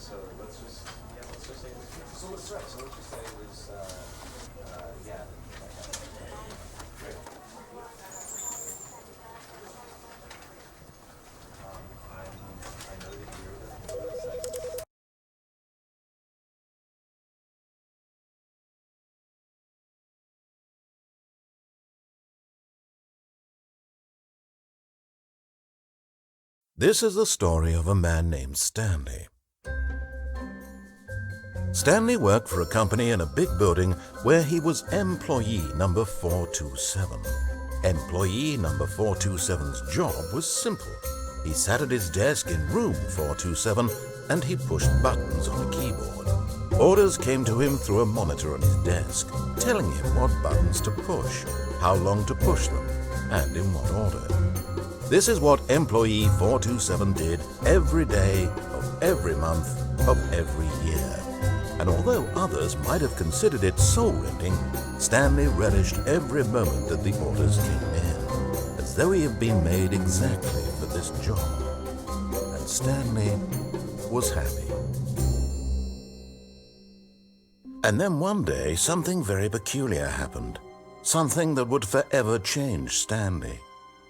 So let's just say it was here. So let's right. So let's just say it was yeah. Great. I know that you're the This is the story of a man named Stanley. Stanley worked for a company in a big building where he was employee number 427. Employee number 427's job was simple. He sat at his desk in room 427 and he pushed buttons on a keyboard. Orders came to him through a monitor on his desk, telling him what buttons to push, how long to push them, and in what order. This is what employee 427 did every day of every month of every year. And although others might have considered it soul-rending, Stanley relished every moment that the orders came in, as though he had been made exactly for this job. And Stanley was happy. And then one day, something very peculiar happened. Something that would forever change Stanley.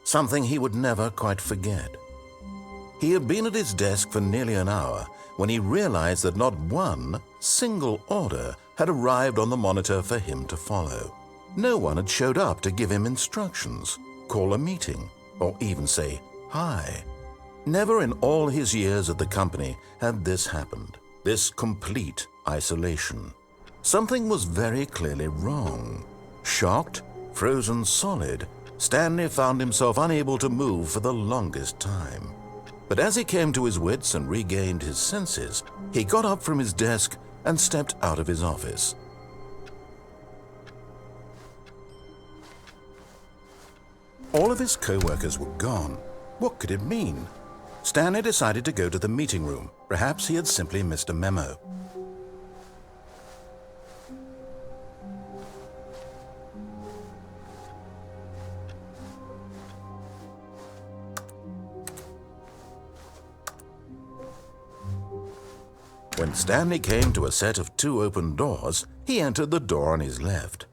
Something he would never quite forget. He had been at his desk for nearly an hour when he realized that not one single order had arrived on the monitor for him to follow. No one had showed up to give him instructions, call a meeting, or even say hi. Never in all his years at the company had this happened, this complete isolation. Something was very clearly wrong. Shocked, frozen solid, Stanley found himself unable to move for the longest time. But as he came to his wits and regained his senses, he got up from his desk and stepped out of his office. All of his co-workers were gone. What could it mean? Stanley decided to go to the meeting room. Perhaps he had simply missed a memo. When Stanley came to a set of 2 open doors, he entered the door on his left.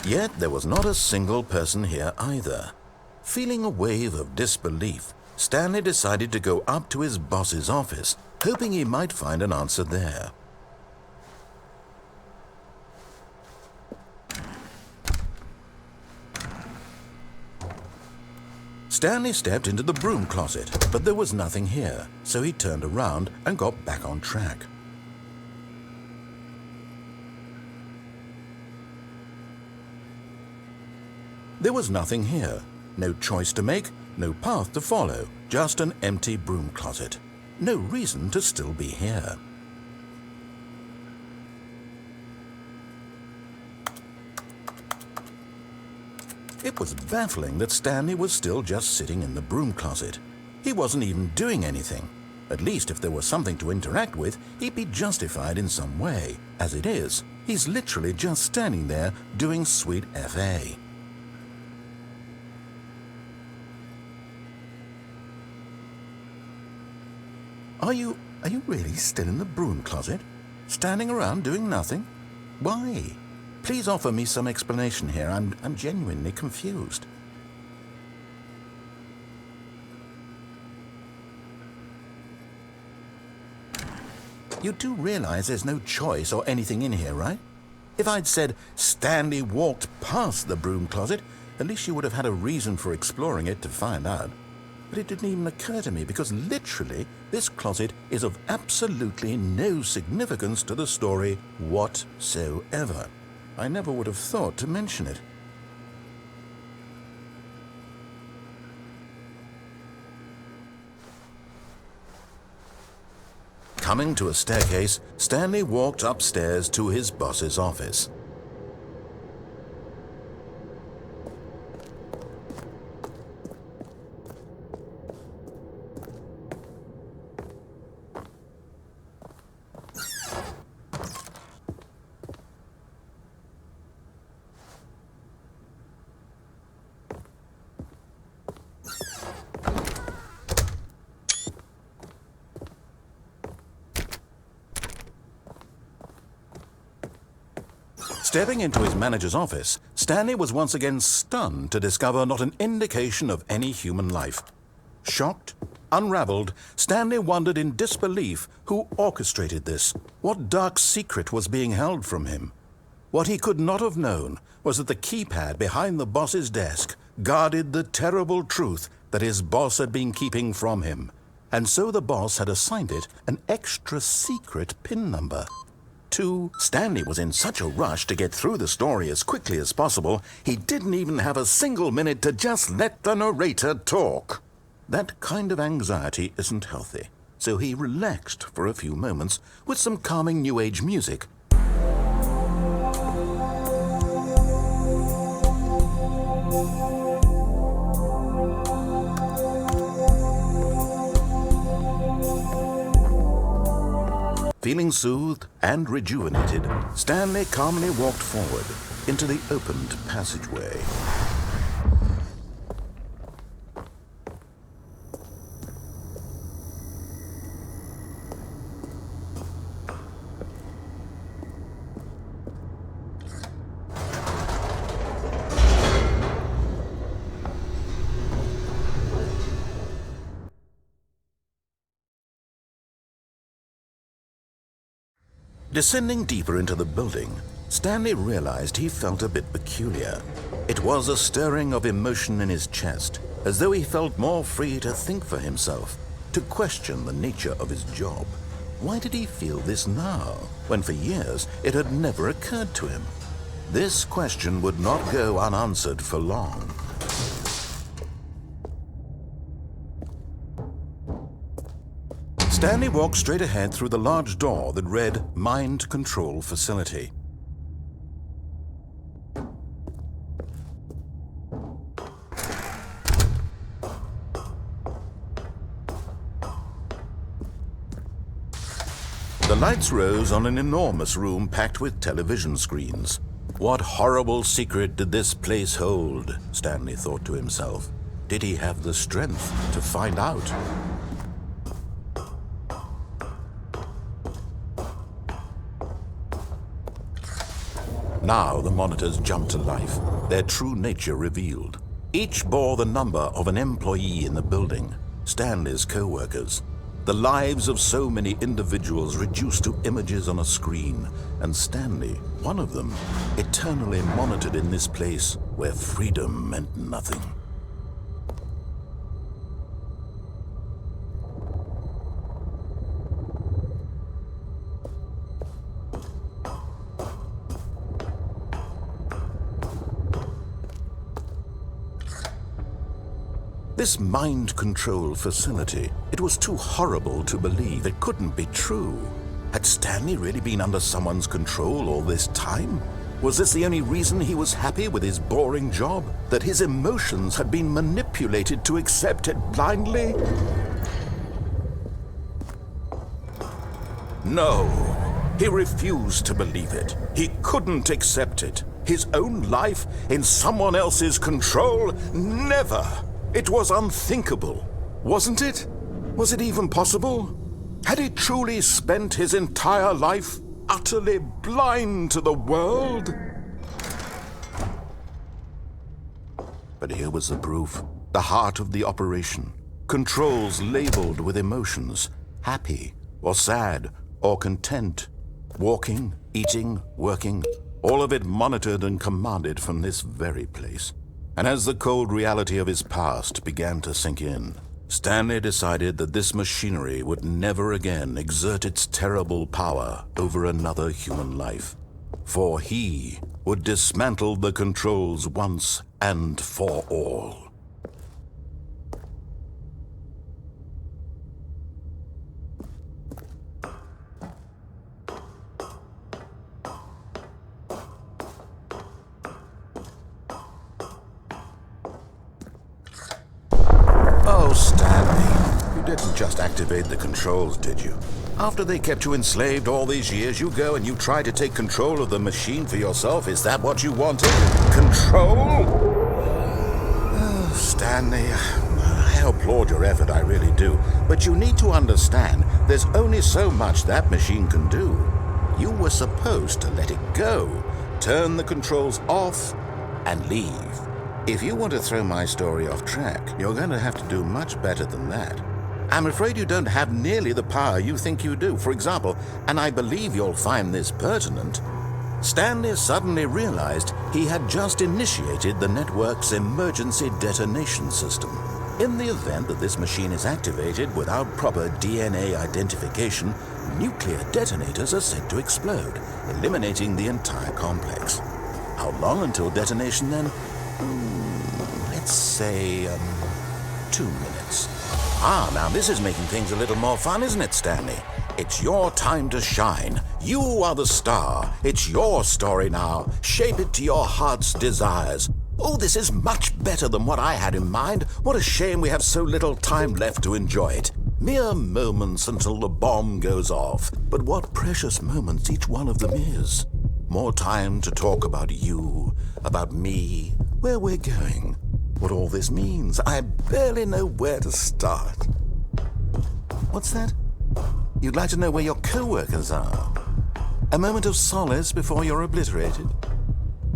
Yet there was not a single person here either. Feeling a wave of disbelief, Stanley decided to go up to his boss's office, hoping he might find an answer there. Stanley stepped into the broom closet, but there was nothing here, so he turned around and got back on track. There was nothing here, no choice to make, no path to follow, just an empty broom closet. No reason to still be here. It was baffling that Stanley was still just sitting in the broom closet. He wasn't even doing anything. At least if there was something to interact with, he'd be justified in some way. As it is, he's literally just standing there doing sweet FA. Are you really still in the broom closet? Standing around doing nothing? Why? Please offer me some explanation here. I'm genuinely confused. You do realize there's no choice or anything in here, right? If I'd said Stanley walked past the broom closet, at least you would have had a reason for exploring it to find out. But it didn't even occur to me because literally this closet is of absolutely no significance to the story whatsoever. I never would have thought to mention it. Coming to a staircase, Stanley walked upstairs to his boss's office. Stepping into his manager's office, Stanley was once again stunned to discover not an indication of any human life. Shocked, unraveled, Stanley wondered in disbelief who orchestrated this, what dark secret was being held from him. What he could not have known was that the keypad behind the boss's desk guarded the terrible truth that his boss had been keeping from him, and so the boss had assigned it an extra secret PIN number. Stanley was in such a rush to get through the story as quickly as possible, he didn't even have a single minute to just let the narrator talk. That kind of anxiety isn't healthy, so he relaxed for a few moments with some calming New Age music. Feeling soothed and rejuvenated, Stanley calmly walked forward into the opened passageway. Descending deeper into the building, Stanley realized he felt a bit peculiar. It was a stirring of emotion in his chest, as though he felt more free to think for himself, to question the nature of his job. Why did he feel this now, when for years it had never occurred to him? This question would not go unanswered for long. Stanley walked straight ahead through the large door that read Mind Control Facility. The lights rose on an enormous room packed with television screens. What horrible secret did this place hold? Stanley thought to himself. Did he have the strength to find out? Now the monitors jumped to life, their true nature revealed. Each bore the number of an employee in the building, Stanley's co-workers. The lives of so many individuals reduced to images on a screen, and Stanley, one of them, eternally monitored in this place where freedom meant nothing. This mind control facility, it was too horrible to believe. It couldn't be true. Had Stanley really been under someone's control all this time? Was this the only reason he was happy with his boring job? That his emotions had been manipulated to accept it blindly? No, he refused to believe it. He couldn't accept it. His own life in someone else's control? Never! It was unthinkable, wasn't it? Was it even possible? Had he truly spent his entire life utterly blind to the world? But here was the proof, the heart of the operation. Controls labeled with emotions, happy or sad or content. Walking, eating, working, all of it monitored and commanded from this very place. And as the cold reality of his past began to sink in, Stanley decided that this machinery would never again exert its terrible power over another human life. For he would dismantle the controls once and for all. Oh, Stanley, you didn't just activate the controls, did you? After they kept you enslaved all these years, you go and you try to take control of the machine for yourself. Is that what you wanted? Control? Oh, Stanley, I applaud your effort, I really do. But you need to understand, there's only so much that machine can do. You were supposed to let it go, turn the controls off, and leave. If you want to throw my story off track, you're going to have to do much better than that. I'm afraid you don't have nearly the power you think you do. For example, and I believe you'll find this pertinent, Stanley suddenly realized he had just initiated the network's emergency detonation system. In the event that this machine is activated without proper DNA identification, nuclear detonators are said to explode, eliminating the entire complex. How long until detonation then? Let's say, 2 minutes. Now this is making things a little more fun, isn't it, Stanley? It's your time to shine. You are the star. It's your story now. Shape it to your heart's desires. Oh, this is much better than what I had in mind. What a shame we have so little time left to enjoy it. Mere moments until the bomb goes off. But what precious moments each one of them is. More time to talk about you, about me, where we're going, what all this means. I barely know where to start. What's that? You'd like to know where your co-workers are? A moment of solace before you're obliterated?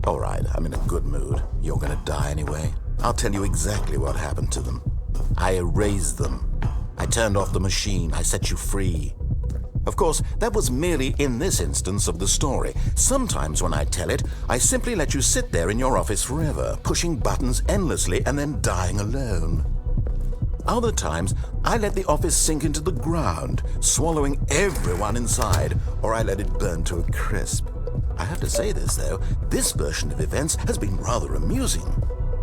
All right, I'm in a good mood. You're going to die anyway. I'll tell you exactly what happened to them. I erased them. I turned off the machine. I set you free. Of course, that was merely in this instance of the story. Sometimes when I tell it, I simply let you sit there in your office forever, pushing buttons endlessly and then dying alone. Other times, I let the office sink into the ground, swallowing everyone inside, or I let it burn to a crisp. I have to say this, though, this version of events has been rather amusing.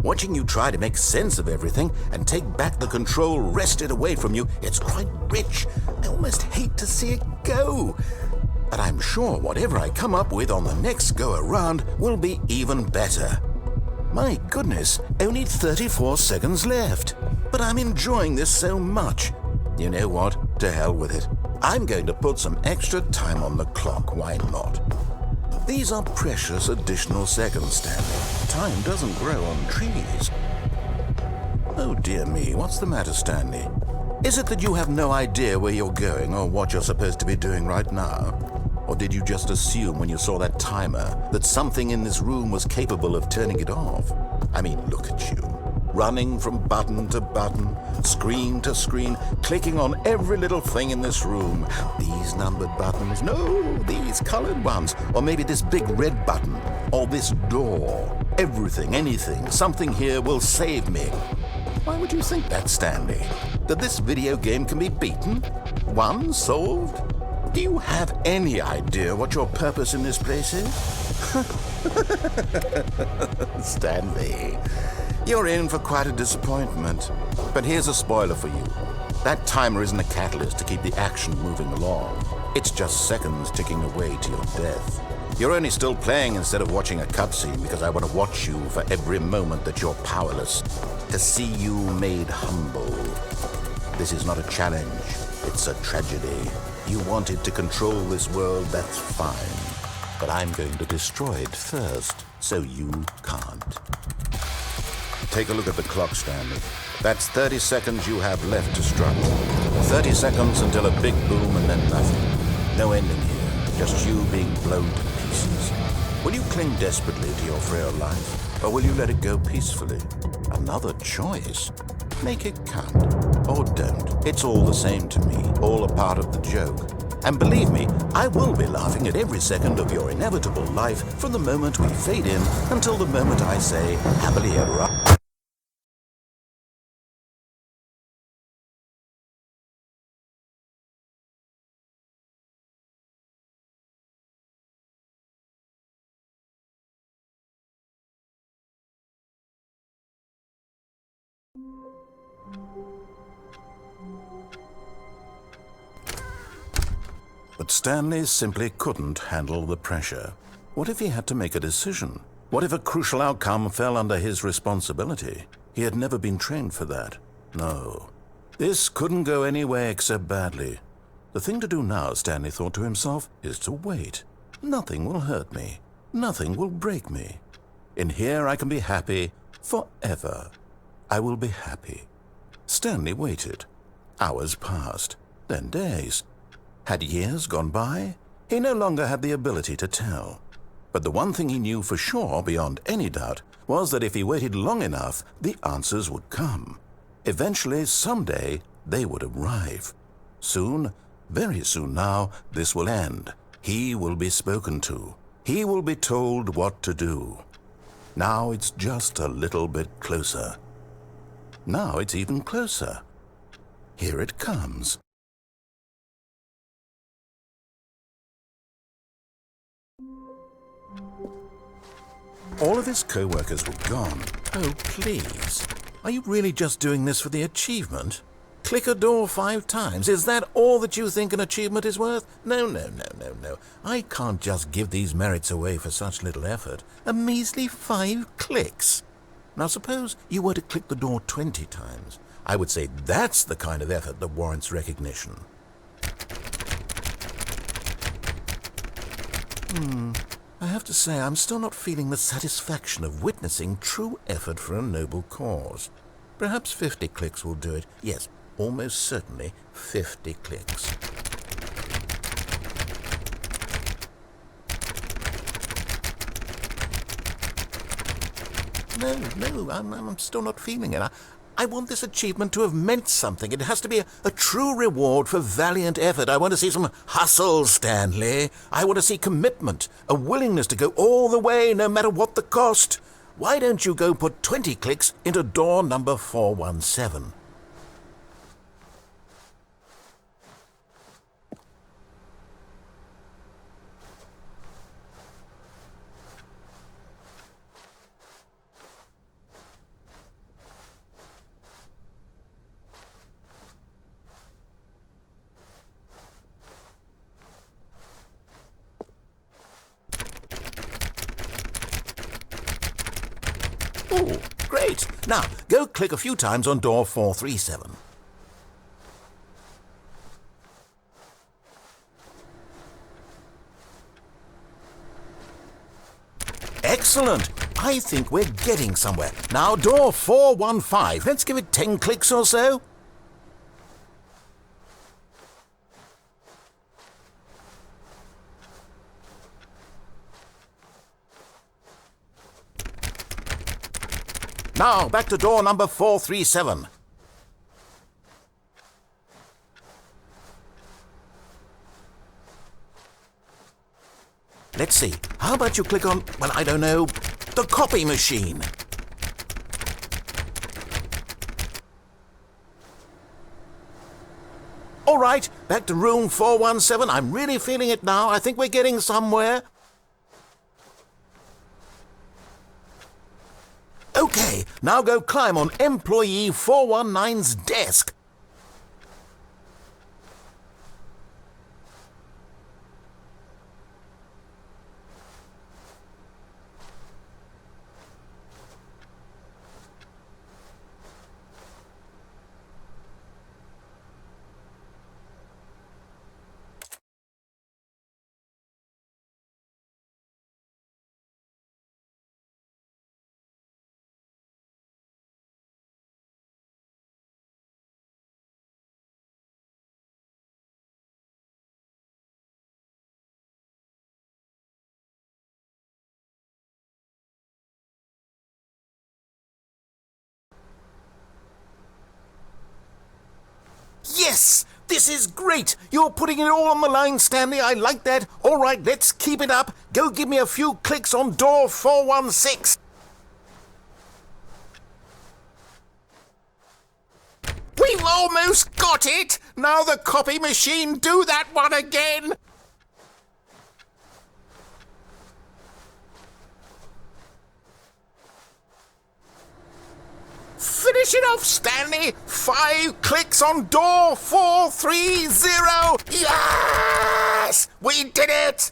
Watching you try to make sense of everything and take back the control wrested away from you, it's quite rich. I almost hate to see it go. But I'm sure whatever I come up with on the next go-around will be even better. My goodness, only 34 seconds left. But I'm enjoying this so much. You know what? To hell with it. I'm going to put some extra time on the clock. Why not? These are precious additional seconds, Stanley. Time doesn't grow on trees. Oh dear me, what's the matter, Stanley? Is it that you have no idea where you're going or what you're supposed to be doing right now? Or did you just assume when you saw that timer that something in this room was capable of turning it off? I mean, look at you. Running from button to button, screen to screen, clicking on every little thing in this room. These numbered buttons, no, these colored ones, or maybe this big red button, or this door. Everything, anything, something here will save me. Why would you think that, Stanley? That this video game can be beaten? Won? Solved? Do you have any idea what your purpose in this place is? Stanley, you're in for quite a disappointment. But here's a spoiler for you. That timer isn't a catalyst to keep the action moving along. It's just seconds ticking away to your death. You're only still playing instead of watching a cutscene because I want to watch you for every moment that you're powerless. To see you made humble. This is not a challenge. It's a tragedy. You wanted to control this world, that's fine. But I'm going to destroy it first, so you can't. Take a look at the clock, Stanley. That's 30 seconds you have left to struggle. 30 seconds until a big boom and then nothing. No ending here, just you being blown to pieces. Will you cling desperately to your frail life, or will you let it go peacefully? Another choice. Make it count. Or don't. It's all the same to me, all a part of the joke. And believe me, I will be laughing at every second of your inevitable life from the moment we fade in until the moment I say, happily ever after. But Stanley simply couldn't handle the pressure. What if he had to make a decision? What if a crucial outcome fell under his responsibility? He had never been trained for that. No. This couldn't go any way except badly. The thing to do now, Stanley thought to himself, is to wait. Nothing will hurt me. Nothing will break me. In here I can be happy forever. I will be happy. Stanley waited. Hours passed, then days. Had years gone by? He no longer had the ability to tell. But the one thing he knew for sure, beyond any doubt, was that if he waited long enough, the answers would come. Eventually, someday, they would arrive. Soon, very soon now, this will end. He will be spoken to. He will be told what to do. Now it's just a little bit closer. Now it's even closer. Here it comes. All of his co-workers were gone. Oh, please. Are you really just doing this for the achievement? Click a door 5 times. Is that all that you think an achievement is worth? No. I can't just give these merits away for such little effort. A measly 5 clicks. Now suppose you were to click the door 20 times. I would say that's the kind of effort that warrants recognition. I have to say, I'm still not feeling the satisfaction of witnessing true effort for a noble cause. Perhaps 50 clicks will do it. Yes, almost certainly 50 clicks. No, I'm still not feeling it. I want this achievement to have meant something. It has to be a true reward for valiant effort. I want to see some hustle, Stanley. I want to see commitment, a willingness to go all the way, no matter what the cost. Why don't you go put 20 clicks into door number 417? Oh, great. Now, go click a few times on door 437. Excellent. I think we're getting somewhere. Now, door 415. Let's give it 10 clicks or so. Now, back to door number 437. Let's see. How about you click on, well, I don't know, the copy machine? All right, back to room 417. I'm really feeling it now. I think we're getting somewhere. Okay, now go climb on employee 419's desk. Yes! This is great! You're putting it all on the line, Stanley. I like that. All right, let's keep it up. Go give me a few clicks on door 416. We've almost got it! Now the copy machine, do that one again! Finish it off, Stanley! 5 clicks on door 430! Yes! We did it!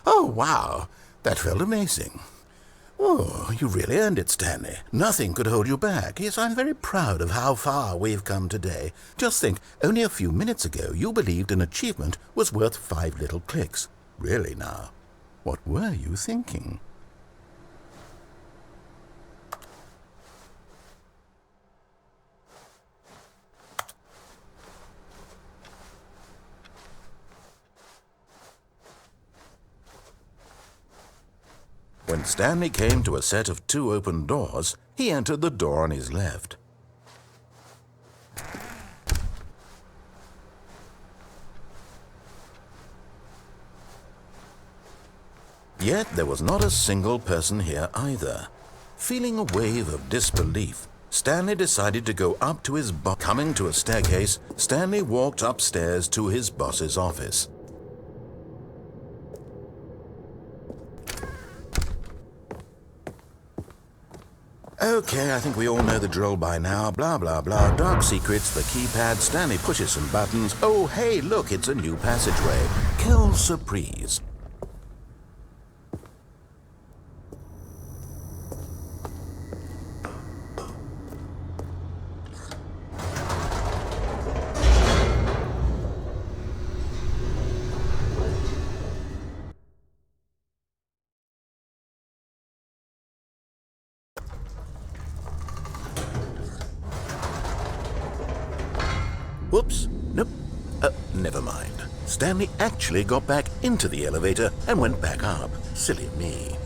Oh, wow. That felt amazing. Oh, you really earned it, Stanley. Nothing could hold you back. Yes, I'm very proud of how far we've come today. Just think, only a few minutes ago you believed an achievement was worth 5 little clicks. Really now, what were you thinking? When Stanley came to a set of 2 open doors, he entered the door on his left. Yet there was not a single person here either. Feeling a wave of disbelief, Stanley decided to go up to his boss. Coming to a staircase, Stanley walked upstairs to his boss's office. Okay, I think we all know the drill by now. Blah, blah, blah. Dark secrets, the keypad. Stanley pushes some buttons. Oh, hey, look, it's a new passageway. Quelle surprise. Whoops, nope, never mind. Stanley actually got back into the elevator and went back up. Silly me.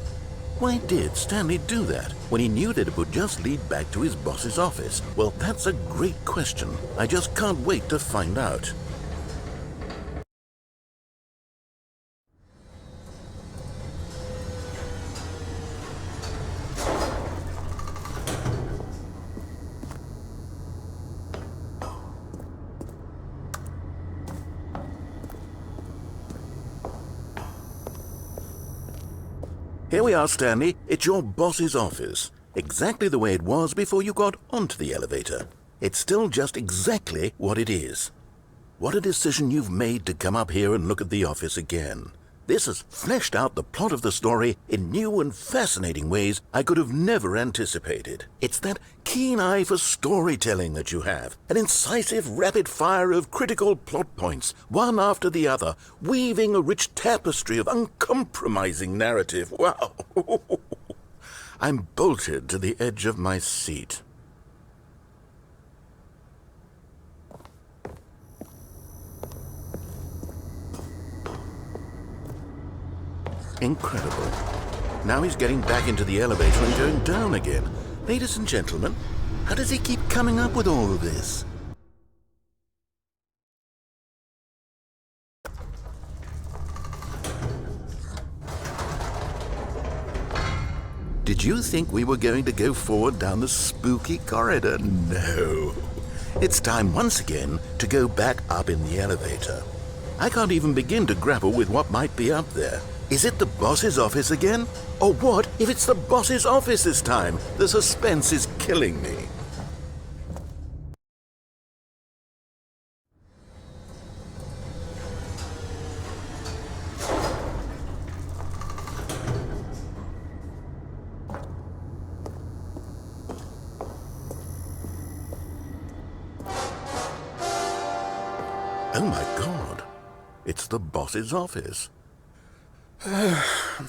Why did Stanley do that when he knew that it would just lead back to his boss's office? Well, that's a great question. I just can't wait to find out. Here we are, Stanley. It's your boss's office. Exactly the way it was before you got onto the elevator. It's still just exactly what it is. What a decision you've made to come up here and look at the office again. This has fleshed out the plot of the story in new and fascinating ways I could have never anticipated. It's that keen eye for storytelling that you have, an incisive rapid fire of critical plot points, one after the other, weaving a rich tapestry of uncompromising narrative. Wow! I'm bolted to the edge of my seat. Incredible. Now he's getting back into the elevator and going down again. Ladies and gentlemen, how does he keep coming up with all of this? Did you think we were going to go forward down the spooky corridor? No. It's time once again to go back up in the elevator. I can't even begin to grapple with what might be up there. Is it the boss's office again? Or what if it's the boss's office this time? The suspense is killing me. Oh my God, it's the boss's office.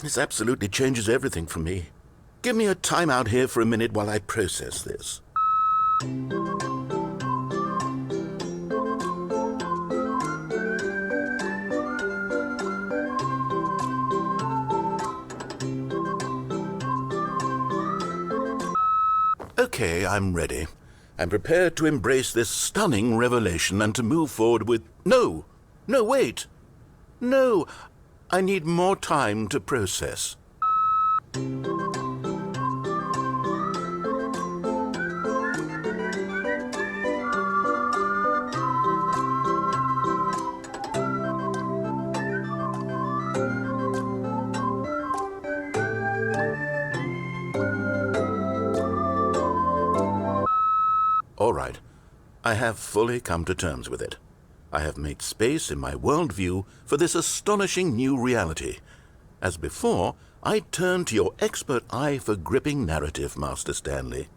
This absolutely changes everything for me. Give me a time out here for a minute while I process this. Okay, I'm ready. I'm prepared to embrace this stunning revelation and to move forward with... No, wait. No, I need more time to process. All right, I have fully come to terms with it. I have made space in my worldview for this astonishing new reality. As before, I turn to your expert eye for gripping narrative, Master Stanley.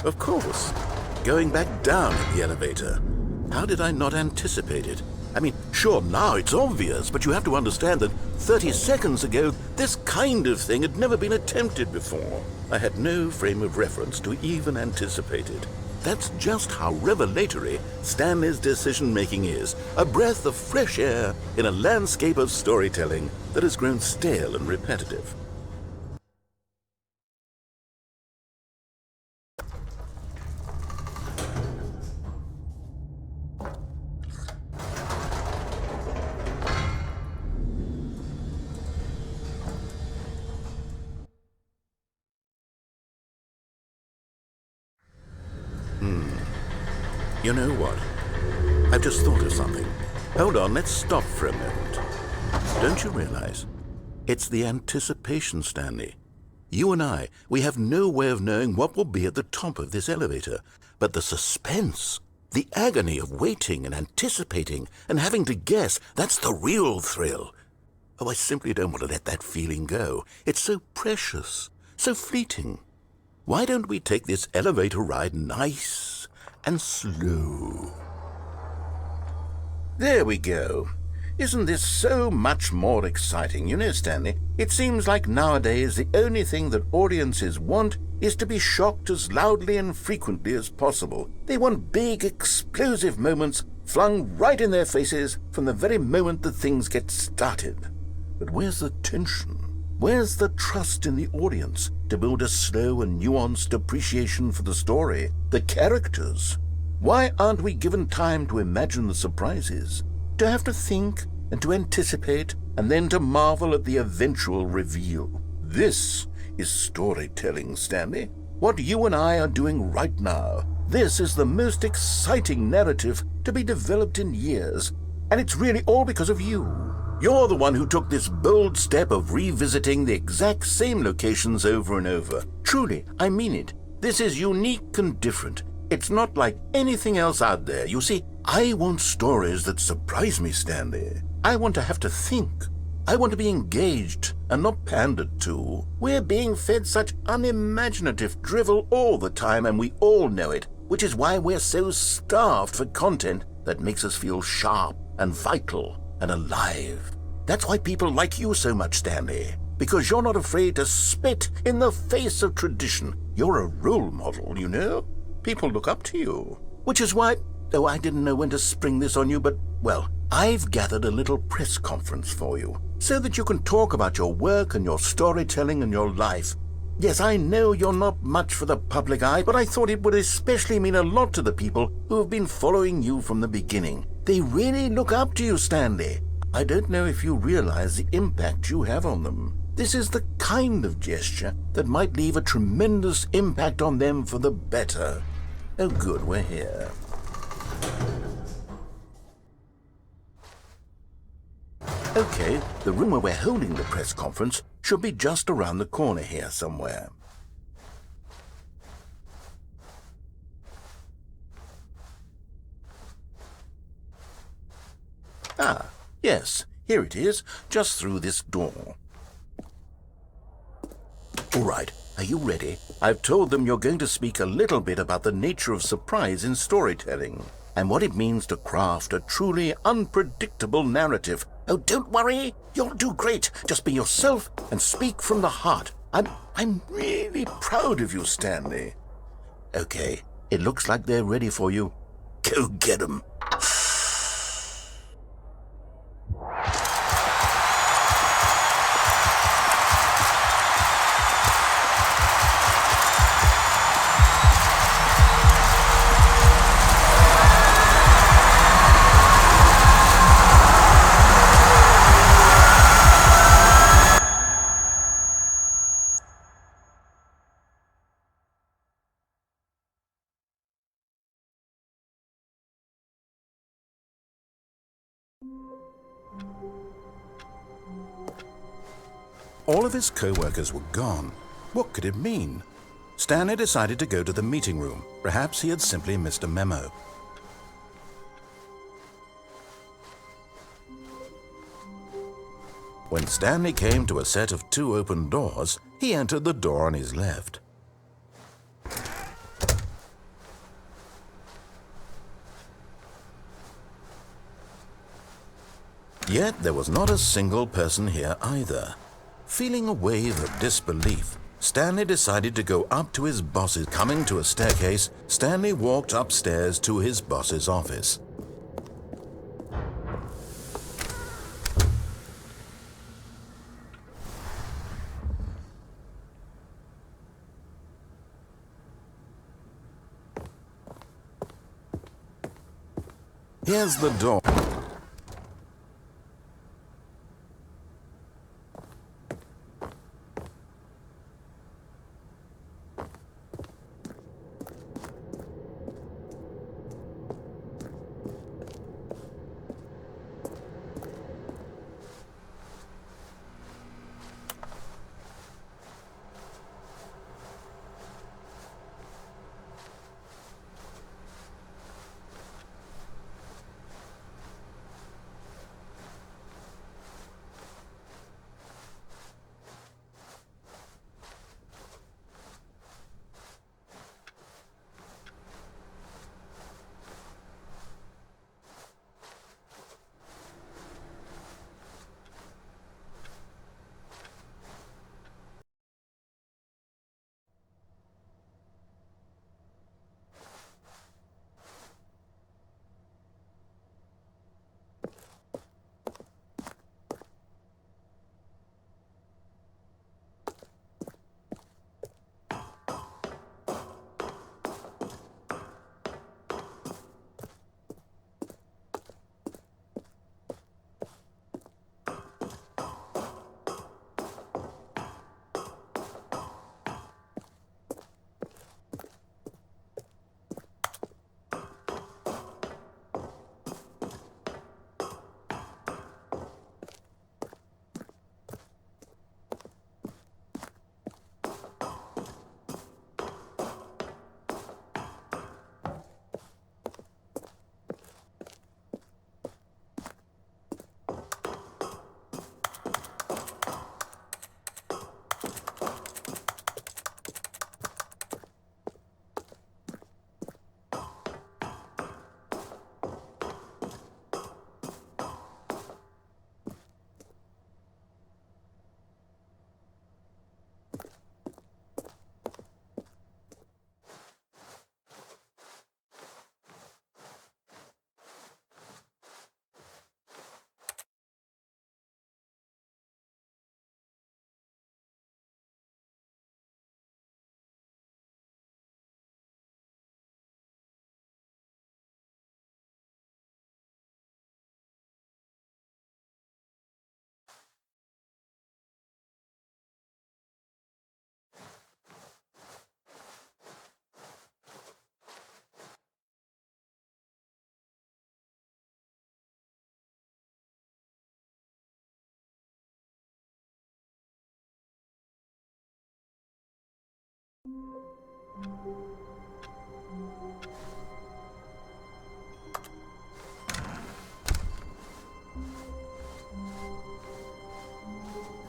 Of course, going back down in the elevator. How did I not anticipate it? I mean, sure, now it's obvious, but you have to understand that 30 seconds ago, this kind of thing had never been attempted before. I had no frame of reference to even anticipate it. That's just how revelatory Stanley's decision-making is. A breath of fresh air in a landscape of storytelling that has grown stale and repetitive. You know what? I've just thought of something. Hold on, let's stop for a moment. Don't you realize? It's the anticipation, Stanley. You and I, we have no way of knowing what will be at the top of this elevator. But the suspense, the agony of waiting and anticipating and having to guess, that's the real thrill. Oh, I simply don't want to let that feeling go. It's so precious, so fleeting. Why don't we take this elevator ride nice and slow? There we go. Isn't this so much more exciting? You know, Stanley, it seems like nowadays the only thing that audiences want is to be shocked as loudly and frequently as possible. They want big, explosive moments flung right in their faces from the very moment that things get started. But where's the tension? Where's the trust in the audience to build a slow and nuanced appreciation for the story, the characters? Why aren't we given time to imagine the surprises, to have to think and to anticipate, and then to marvel at the eventual reveal? This is storytelling, Stanley. What you and I are doing right now. This is the most exciting narrative to be developed in years, and it's really all because of you. You're the one who took this bold step of revisiting the exact same locations over and over. Truly, I mean it. This is unique and different. It's not like anything else out there. You see, I want stories that surprise me, Stanley. I want to have to think. I want to be engaged and not pandered to. We're being fed such unimaginative drivel all the time, and we all know it, which is why we're so starved for content that makes us feel sharp and vital and alive. That's why people like you so much, Stanley, because you're not afraid to spit in the face of tradition. You're a role model, you know? People look up to you. Which is why, though I didn't know when to spring this on you, but, well, I've gathered a little press conference for you, so that you can talk about your work and your storytelling and your life. Yes, I know you're not much for the public eye, but I thought it would especially mean a lot to the people who have been following you from the beginning. They really look up to you, Stanley. I don't know if you realize the impact you have on them. This is the kind of gesture that might leave a tremendous impact on them for the better. Oh good, we're here. Okay, the room where we're holding the press conference should be just around the corner here somewhere. Ah, yes, here it is, just through this door. All right, are you ready? I've told them you're going to speak a little bit about the nature of surprise in storytelling and what it means to craft a truly unpredictable narrative. Oh, don't worry, you'll do great. Just be yourself and speak from the heart. I'm really proud of you, Stanley. Okay, it looks like they're ready for you. Go get 'em. All of his co-workers were gone. What could it mean? Stanley decided to go to the meeting room. Perhaps he had simply missed a memo. When Stanley came to a set of 2 open doors, he entered the door on his left. Yet there was not a single person here either. Feeling a wave of disbelief, Stanley decided to go up to his boss's. Coming to a staircase, Stanley walked upstairs to his boss's office. Here's the door.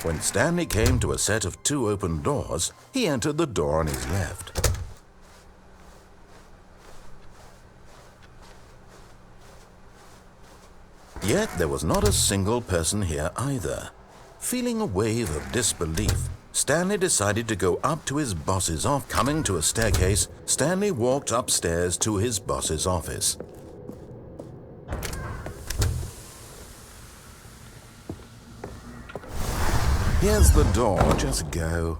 When Stanley came to a set of 2 open doors, he entered the door on his left. Yet there was not a single person here either. Feeling a wave of disbelief, Stanley decided to go up to his boss's office. Coming to a staircase, Stanley walked upstairs to his boss's office. Here's the door, just go.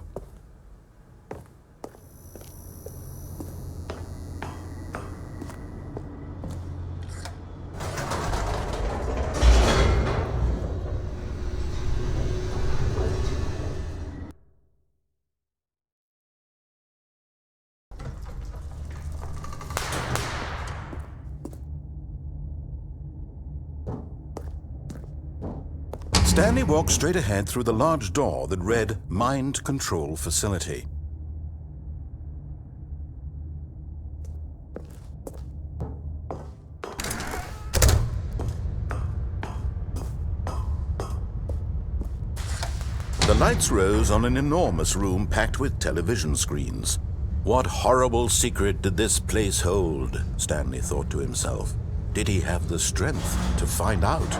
Stanley walked straight ahead through the large door that read Mind Control Facility. The lights rose on an enormous room packed with television screens. What horrible secret did this place hold? Stanley thought to himself. Did he have the strength to find out?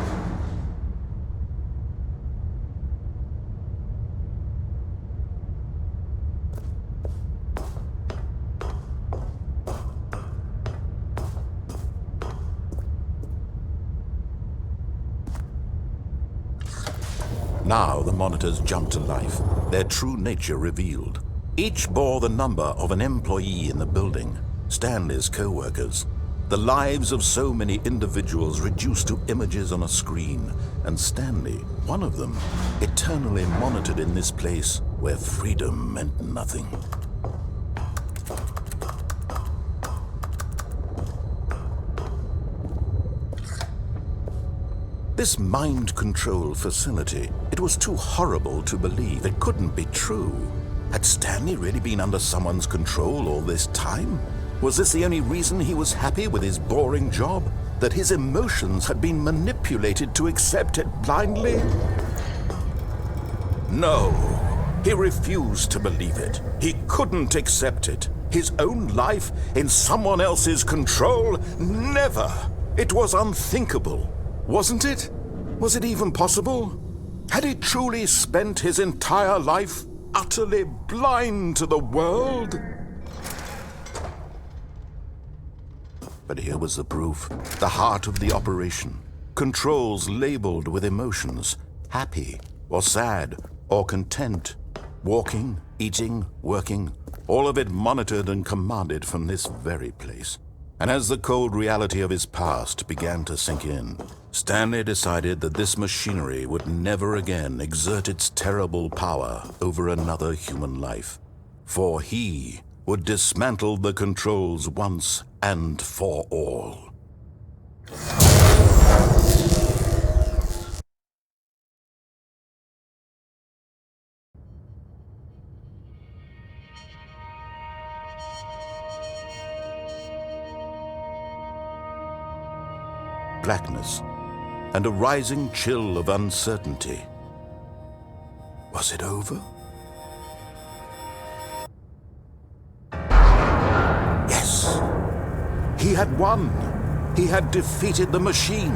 Now the monitors jumped to life, their true nature revealed. Each bore the number of an employee in the building, Stanley's co-workers. The lives of so many individuals reduced to images on a screen, and Stanley, one of them, eternally monitored in this place where freedom meant nothing. This mind control facility, it was too horrible to believe. It couldn't be true. Had Stanley really been under someone's control all this time? Was this the only reason he was happy with his boring job? That his emotions had been manipulated to accept it blindly? No, he refused to believe it. He couldn't accept it. His own life in someone else's control? Never! It was unthinkable. Wasn't it? Was it even possible? Had he truly spent his entire life utterly blind to the world? But here was the proof, the heart of the operation. Controls labeled with emotions, happy or sad or content. Walking, eating, working, all of it monitored and commanded from this very place. And as the cold reality of his past began to sink in, Stanley decided that this machinery would never again exert its terrible power over another human life. For he would dismantle the controls once and for all. Blackness and a rising chill of uncertainty. Was it over? Yes! He had won! He had defeated the machine,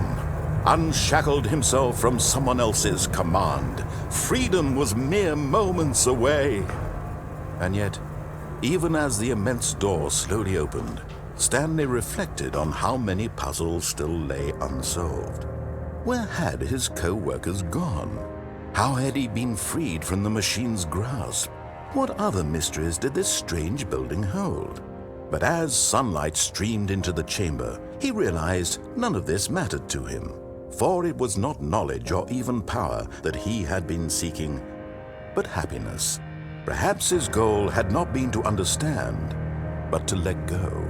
unshackled himself from someone else's command. Freedom was mere moments away. And yet, even as the immense door slowly opened, Stanley reflected on how many puzzles still lay unsolved. Where had his co-workers gone? How had he been freed from the machine's grasp? What other mysteries did this strange building hold? But as sunlight streamed into the chamber, he realized none of this mattered to him, for it was not knowledge or even power that he had been seeking, but happiness. Perhaps his goal had not been to understand, but to let go.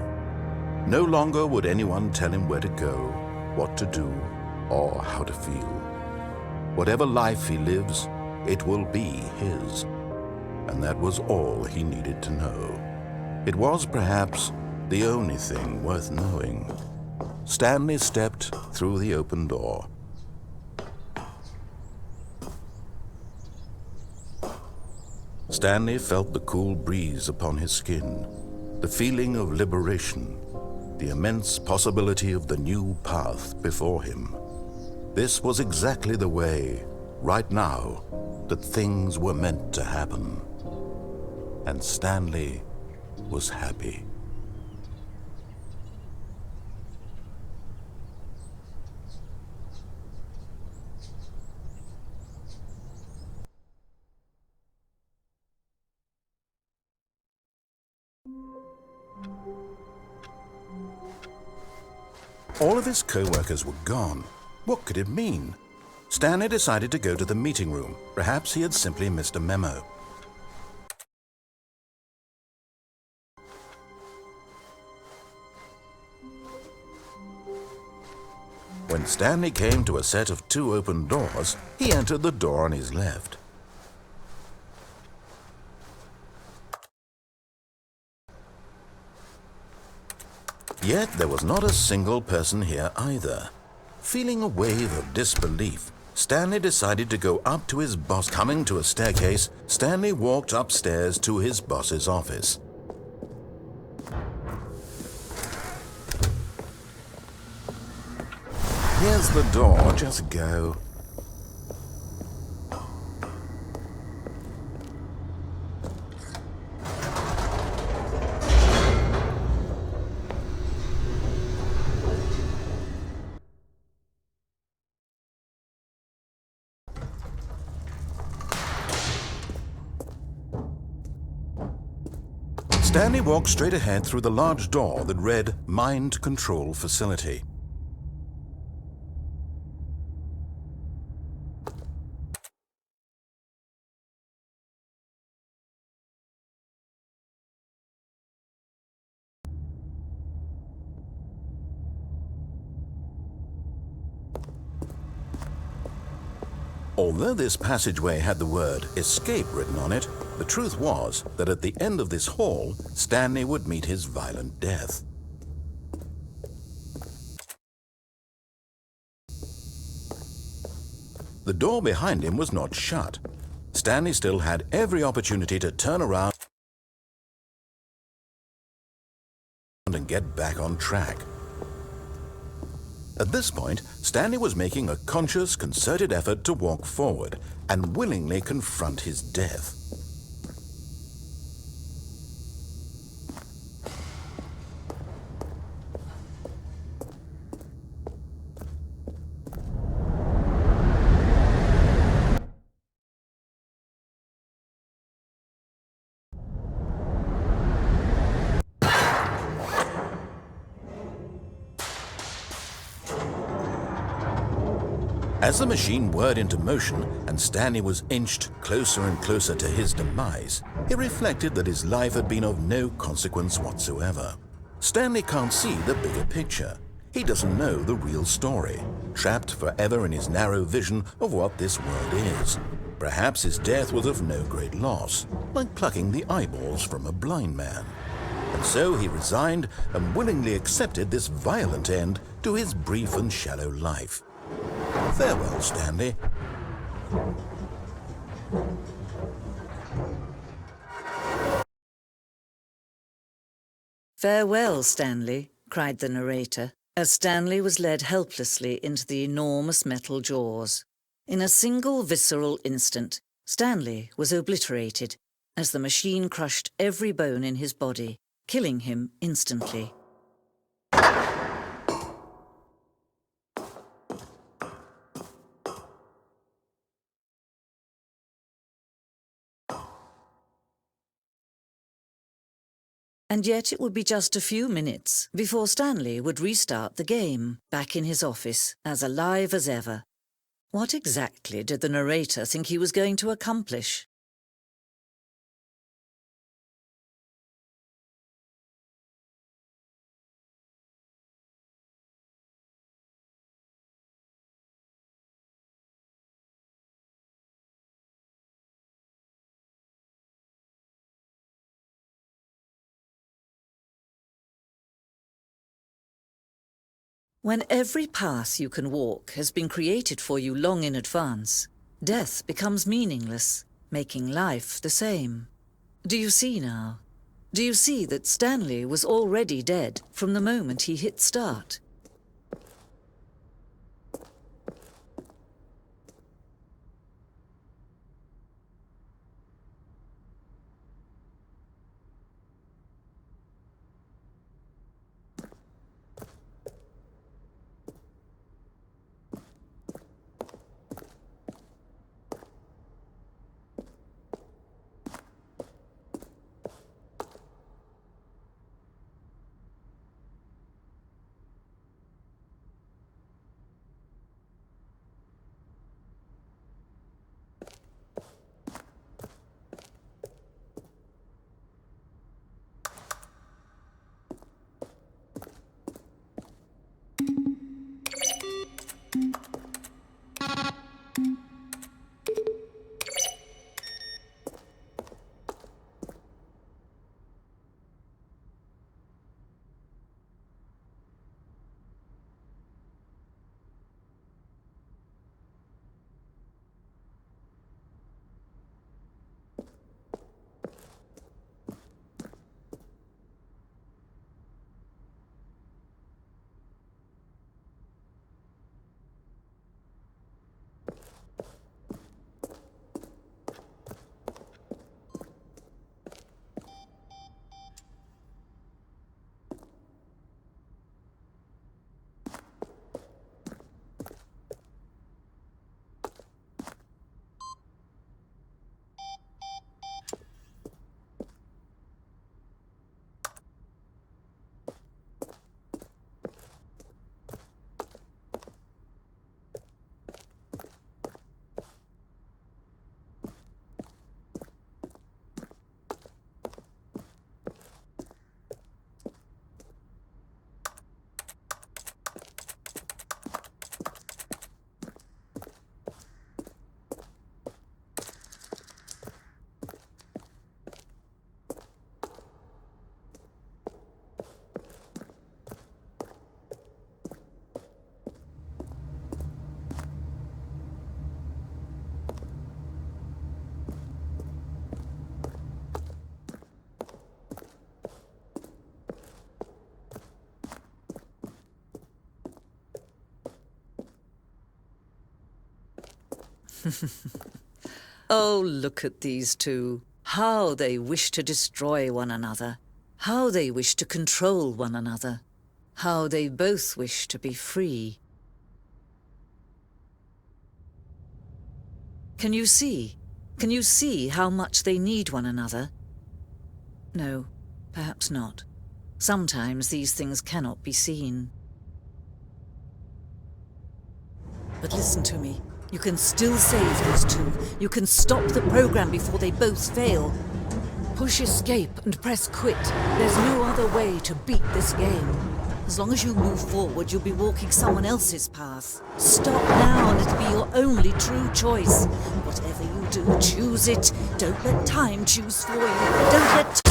No longer would anyone tell him where to go, what to do, or how to feel. Whatever life he lives, it will be his. And that was all he needed to know. It was perhaps the only thing worth knowing. Stanley stepped through the open door. Stanley felt the cool breeze upon his skin, the feeling of liberation, the immense possibility of the new path before him. This was exactly the way, right now, that things were meant to happen. And Stanley was happy. All of his co-workers were gone. What could it mean? Stanley decided to go to the meeting room. Perhaps he had simply missed a memo. When Stanley came to a set of 2 open doors, he entered the door on his left. Yet there was not a single person here either. Feeling a wave of disbelief, Stanley decided to go up to his boss. Coming to a staircase, Stanley walked upstairs to his boss's office. Here's the door, just go. Stanley walked straight ahead through the large door that read Mind Control Facility. Although this passageway had the word escape written on it, the truth was that at the end of this hall, Stanley would meet his violent death. The door behind him was not shut. Stanley still had every opportunity to turn around and get back on track. At this point, Stanley was making a conscious, concerted effort to walk forward and willingly confront his death. As the machine whirred into motion and Stanley was inched closer and closer to his demise, he reflected that his life had been of no consequence whatsoever. Stanley can't see the bigger picture. He doesn't know the real story, trapped forever in his narrow vision of what this world is. Perhaps his death was of no great loss, like plucking the eyeballs from a blind man. And so he resigned and willingly accepted this violent end to his brief and shallow life. Farewell, Stanley. "Farewell, Stanley," cried the narrator, as Stanley was led helplessly into the enormous metal jaws. In a single visceral instant, Stanley was obliterated as the machine crushed every bone in his body, killing him instantly. And yet it would be just a few minutes before Stanley would restart the game, back in his office, as alive as ever. What exactly did the narrator think he was going to accomplish? When every path you can walk has been created for you long in advance, death becomes meaningless, making life the same. Do you see now? Do you see that Stanley was already dead from the moment he hit start? Oh, look at these two. How they wish to destroy one another. How they wish to control one another. How they both wish to be free. Can you see? Can you see how much they need one another? No, perhaps not. Sometimes these things cannot be seen. But listen to me. You can still save these two. You can stop the program before they both fail. Push escape and press quit. There's no other way to beat this game. As long as you move forward, you'll be walking someone else's path. Stop now and it'll be your only true choice. Whatever you do, choose it. Don't let time choose for you. Don't let...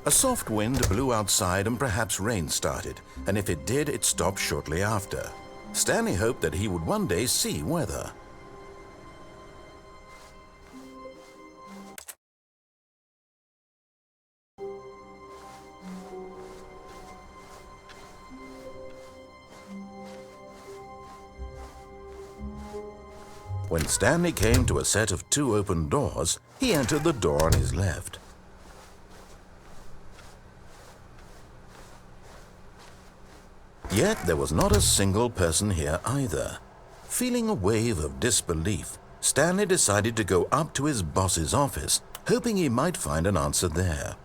A soft wind blew outside and perhaps rain started, and if it did, it stopped shortly after. Stanley hoped that he would one day see weather. When Stanley came to a set of 2 open doors, he entered the door on his left. Yet there was not a single person here either. Feeling a wave of disbelief, Stanley decided to go up to his boss's office, hoping he might find an answer there.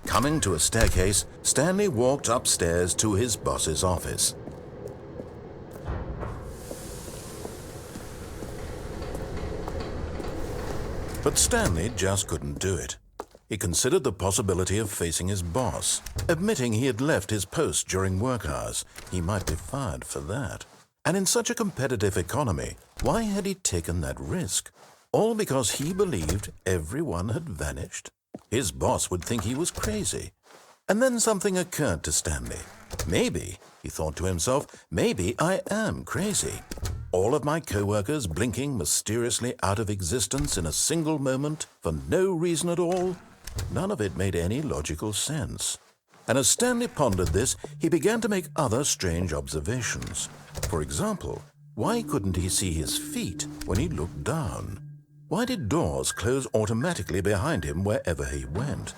Coming to a staircase, Stanley walked upstairs to his boss's office. But Stanley just couldn't do it. He considered the possibility of facing his boss, admitting he had left his post during work hours. He might be fired for that. And in such a competitive economy, why had he taken that risk? All because he believed everyone had vanished? His boss would think he was crazy. And then something occurred to Stanley. Maybe, he thought to himself, maybe I am crazy. All of my co-workers blinking mysteriously out of existence in a single moment for no reason at all? None of it made any logical sense. And as Stanley pondered this, he began to make other strange observations. For example, why couldn't he see his feet when he looked down? Why did doors close automatically behind him wherever he went?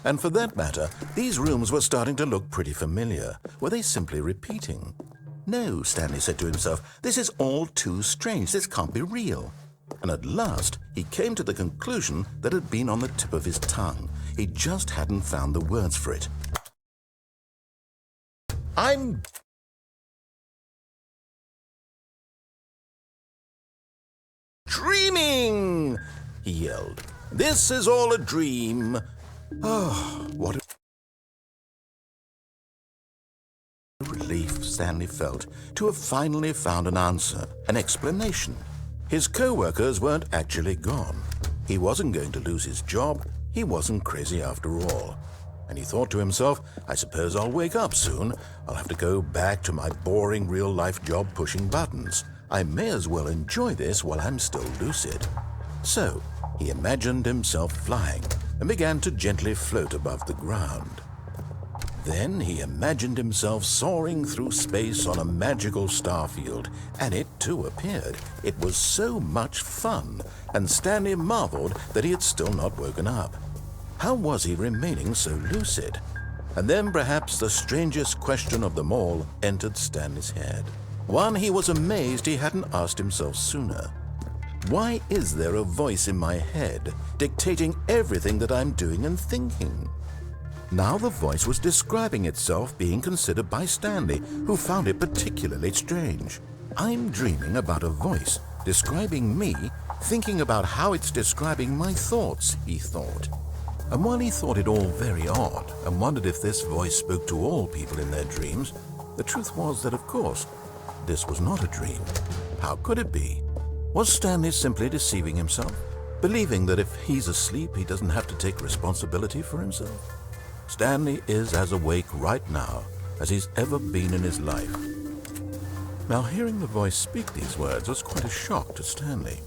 And for that matter, these rooms were starting to look pretty familiar. Were they simply repeating? No, Stanley said to himself, this is all too strange. This can't be real. And at last, he came to the conclusion that had been on the tip of his tongue. He just hadn't found the words for it. I'm dreaming, he yelled. This is all a dream. Oh, what a relief Stanley felt to have finally found an answer, an explanation. His co-workers weren't actually gone. He wasn't going to lose his job. He wasn't crazy after all. And he thought to himself, I suppose I'll wake up soon. I'll have to go back to my boring real-life job pushing buttons. I may as well enjoy this while I'm still lucid. So, he imagined himself flying and began to gently float above the ground. Then he imagined himself soaring through space on a magical starfield, and it too appeared. It was so much fun, and Stanley marveled that he had still not woken up. How was he remaining so lucid? And then perhaps the strangest question of them all entered Stanley's head. One he was amazed he hadn't asked himself sooner. Why is there a voice in my head dictating everything that I'm doing and thinking? Now the voice was describing itself being considered by Stanley, who found it particularly strange. I'm dreaming about a voice describing me, thinking about how it's describing my thoughts, he thought. And while he thought it all very odd and wondered if this voice spoke to all people in their dreams, the truth was that, of course, this was not a dream. How could it be? Was Stanley simply deceiving himself, believing that if he's asleep, he doesn't have to take responsibility for himself? Stanley is as awake right now as he's ever been in his life. Now, hearing the voice speak these words was quite a shock to Stanley.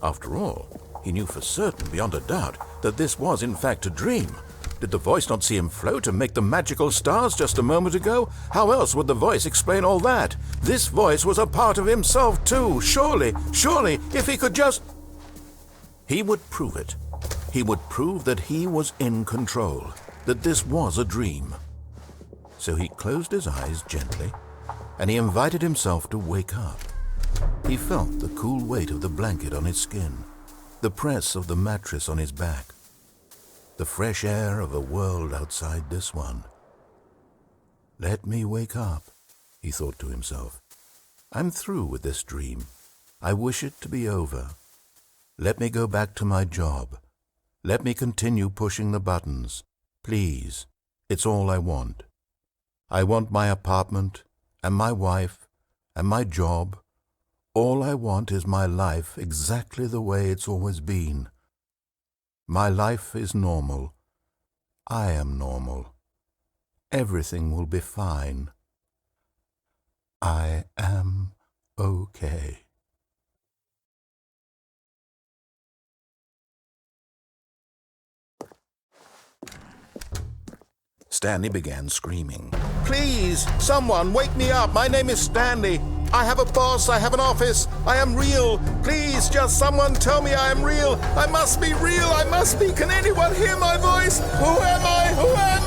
After all, he knew for certain, beyond a doubt, that this was in fact a dream. Did the voice not see him float and make the magical stars just a moment ago? How else would the voice explain all that? This voice was a part of himself too. Surely, if he could just... He would prove it. He would prove that he was in control, that this was a dream. So he closed his eyes gently, and he invited himself to wake up. He felt the cool weight of the blanket on his skin, the press of the mattress on his back, the fresh air of a world outside this one. Let me wake up, he thought to himself. I'm through with this dream. I wish it to be over. Let me go back to my job. Let me continue pushing the buttons. Please, it's all I want. I want my apartment and my wife and my job. All I want is my life exactly the way it's always been. My life is normal. I am normal. Everything will be fine. I am okay. Stanley began screaming. Please, someone, wake me up. My name is Stanley. I have a boss. I have an office. I am real. Please, just someone tell me I am real. I must be real. I must be. Can anyone hear my voice? Who am I? Who am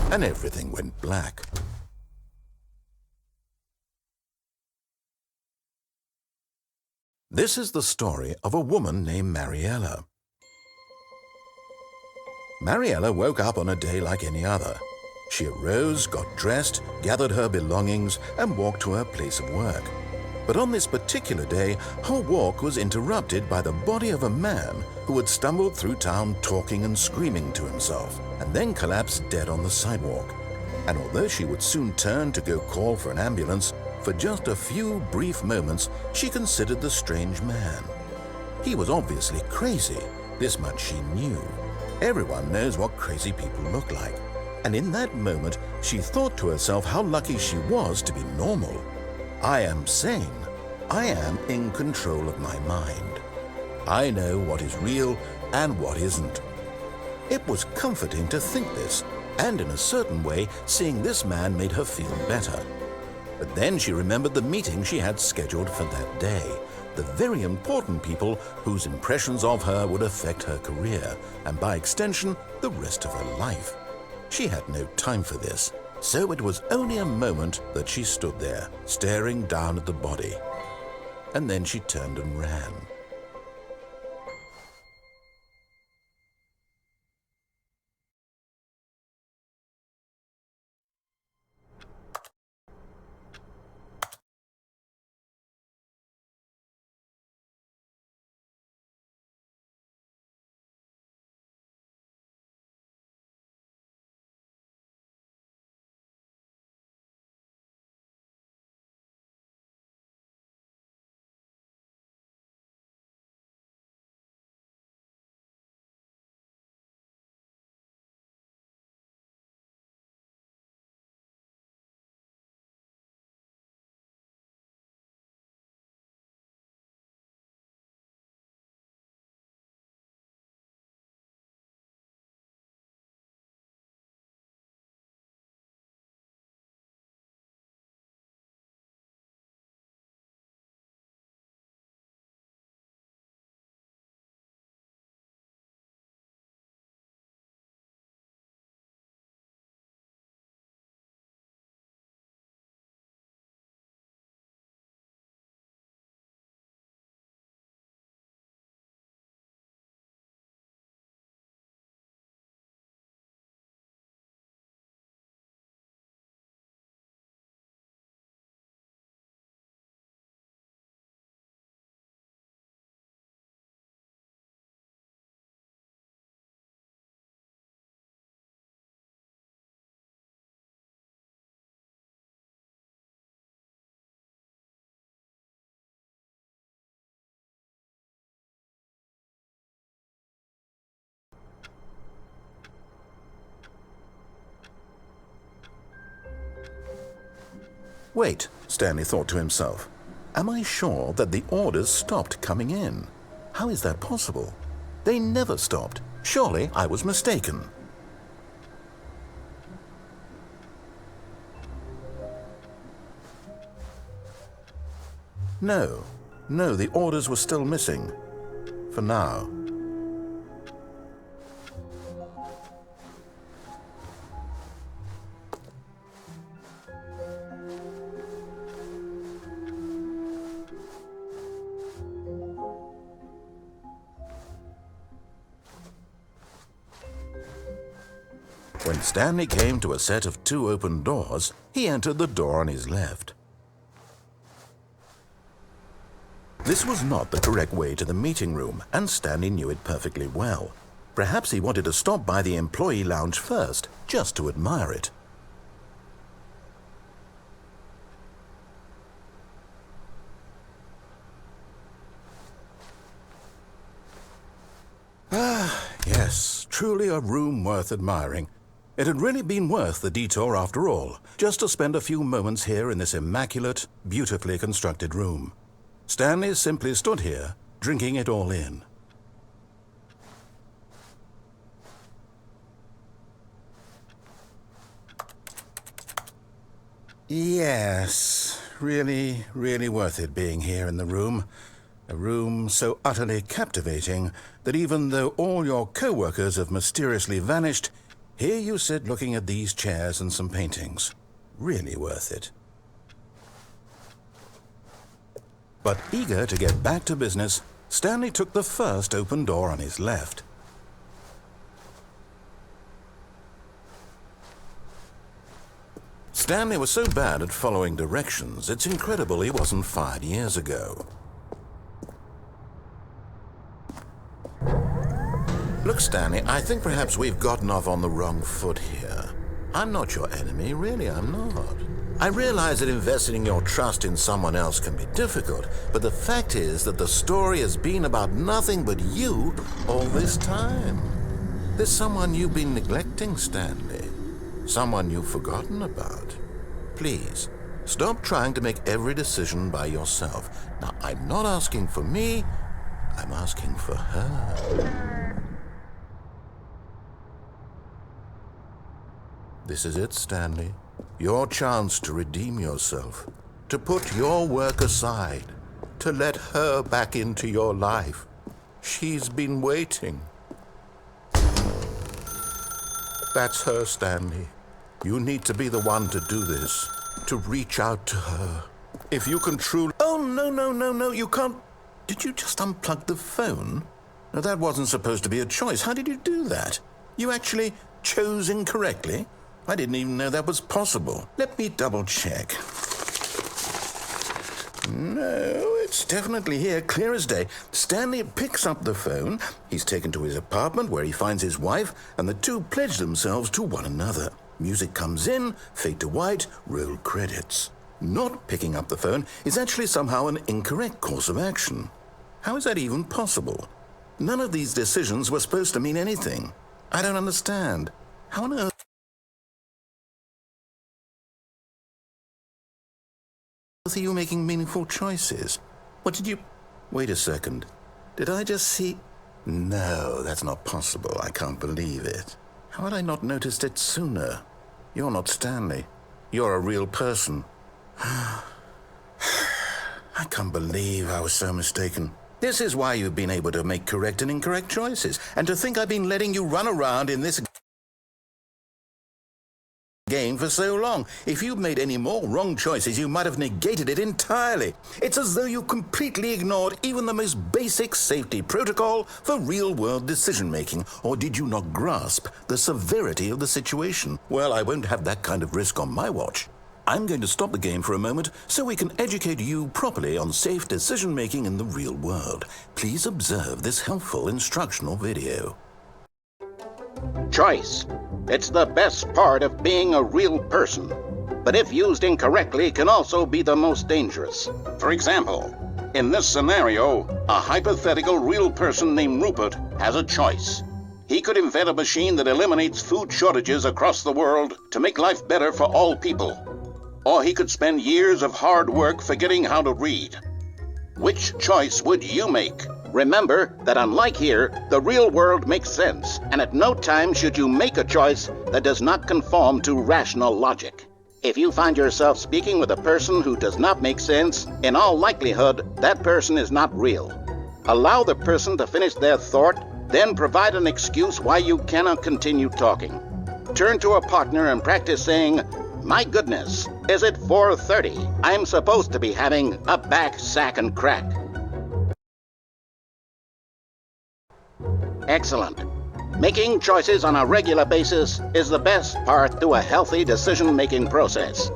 I? And everything went black. This is the story of a woman named Mariella. Mariella woke up on a day like any other. She arose, got dressed, gathered her belongings, and walked to her place of work. But on this particular day, her walk was interrupted by the body of a man who had stumbled through town talking and screaming to himself, and then collapsed dead on the sidewalk. And although she would soon turn to go call for an ambulance, for just a few brief moments she considered the strange man. He was obviously crazy, this much she knew. Everyone knows what crazy people look like. And in that moment, she thought to herself how lucky she was to be normal. I am sane. I am in control of my mind. I know what is real and what isn't. It was comforting to think this, and in a certain way, seeing this man made her feel better. But then she remembered the meeting she had scheduled for that day, the very important people whose impressions of her would affect her career, and by extension, the rest of her life. She had no time for this, so it was only a moment that she stood there, staring down at the body. And then she turned and ran. Wait, Stanley thought to himself. Am I sure that the orders stopped coming in? How is that possible? They never stopped. Surely I was mistaken. No, the orders were still missing. For now. When Stanley came to a set of 2 open doors, he entered the door on his left. This was not the correct way to the meeting room, and Stanley knew it perfectly well. Perhaps he wanted to stop by the employee lounge first, just to admire it. Ah, yes, truly a room worth admiring. It had really been worth the detour after all, just to spend a few moments here in this immaculate, beautifully constructed room. Stanley simply stood here, drinking it all in. Yes, really worth it being here in the room. A room so utterly captivating that even though all your co-workers have mysteriously vanished, here you sit looking at these chairs and some paintings. Really worth it. But eager to get back to business, Stanley took the first open door on his left. Stanley was so bad at following directions, it's incredible he wasn't fired years ago. Look, Stanley, I think perhaps we've gotten off on the wrong foot here. I'm not your enemy, really, I'm not. I realize that investing your trust in someone else can be difficult, but the fact is that the story has been about nothing but you all this time. There's someone you've been neglecting, Stanley. Someone you've forgotten about. Please, stop trying to make every decision by yourself. Now, I'm not asking for me, I'm asking for her. This is it, Stanley. Your chance to redeem yourself, to put your work aside, to let her back into your life. She's been waiting. That's her, Stanley. You need to be the one to do this, to reach out to her. If you can truly... Oh, no, you can't... Did you just unplug the phone? No, that wasn't supposed to be a choice. How did you do that? You actually chose incorrectly? I didn't even know that was possible. Let me double check. No, it's definitely here, clear as day. Stanley picks up the phone. He's taken to his apartment where he finds his wife, and the two pledge themselves to one another. Music comes in, fade to white, roll credits. Not picking up the phone is actually somehow an incorrect course of action. How is that even possible? None of these decisions were supposed to mean anything. I don't understand. How on earth are you making meaningful choices? What did you... Wait a second. Did I just see... No, that's not possible. I can't believe it. How had I not noticed it sooner? You're not Stanley. You're a real person. I can't believe I was so mistaken. This is why you've been able to make correct and incorrect choices. And to think I've been letting you run around in this game for so long. If you'd made any more wrong choices, you might have negated it entirely. It's as though you completely ignored even the most basic safety protocol for real-world decision-making. Or did you not grasp the severity of the situation? Well, I won't have that kind of risk on my watch. I'm going to stop the game for a moment so we can educate you properly on safe decision-making in the real world. Please observe this helpful instructional video. Choice. It's the best part of being a real person. But if used incorrectly, can also be the most dangerous. For example, in this scenario, a hypothetical real person named Rupert has a choice. He could invent a machine that eliminates food shortages across the world to make life better for all people. or he could spend years of hard work forgetting how to read. Which choice would you make? Remember that unlike here, the real world makes sense, and at no time should you make a choice that does not conform to rational logic. If you find yourself speaking with a person who does not make sense, in all likelihood, that person is not real. Allow the person to finish their thought, then provide an excuse why you cannot continue talking. Turn to a partner and practice saying, "My goodness, is it 4:30? I'm supposed to be having a back, sack, and crack." Excellent. Making choices on a regular basis is the best part to a healthy decision-making process.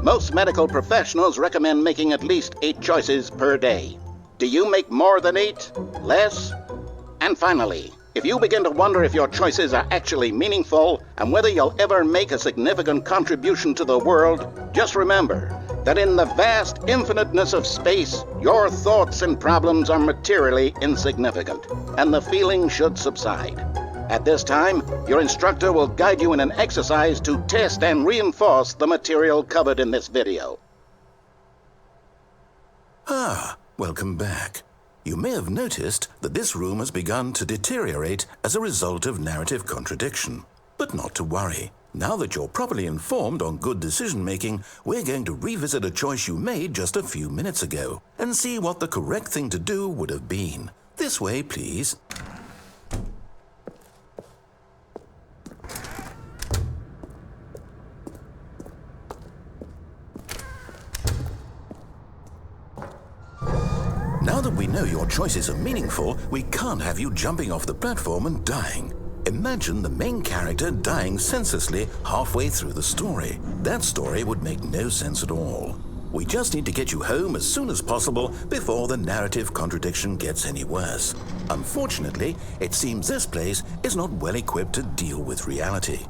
Most medical professionals recommend making at least 8 choices per day. Do you make more than 8? Less? And finally, if you begin to wonder if your choices are actually meaningful and whether you'll ever make a significant contribution to the world, just remember that in the vast infiniteness of space, your thoughts and problems are materially insignificant, and the feeling should subside. At this time, your instructor will guide you in an exercise to test and reinforce the material covered in this video. Welcome back. You may have noticed that this room has begun to deteriorate as a result of narrative contradiction. But not to worry. Now that you're properly informed on good decision-making, we're going to revisit a choice you made just a few minutes ago and see what the correct thing to do would have been. This way, please. Now that we know your choices are meaningful, we can't have you jumping off the platform and dying. Imagine the main character dying senselessly halfway through the story. That story would make no sense at all. We just need to get you home as soon as possible before the narrative contradiction gets any worse. Unfortunately, it seems this place is not well equipped to deal with reality.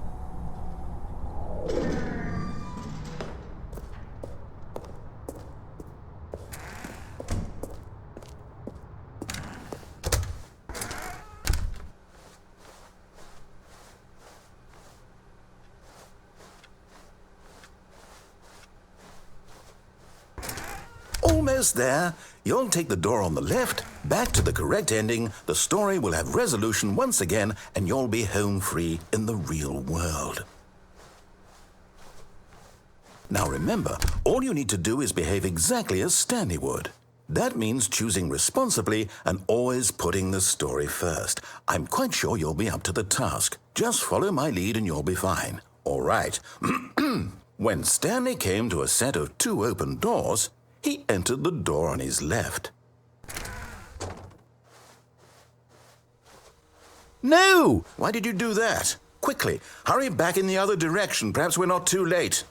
Almost there. You'll take the door on the left, back to the correct ending, the story will have resolution once again, and you'll be home free in the real world. Now remember, all you need to do is behave exactly as Stanley would. That means choosing responsibly and always putting the story first. I'm quite sure you'll be up to the task. Just follow my lead and you'll be fine. All right. When Stanley came to a set of 2 open doors, he entered the door on his left. No! Why did you do that? Quickly, hurry back in the other direction. Perhaps we're not too late.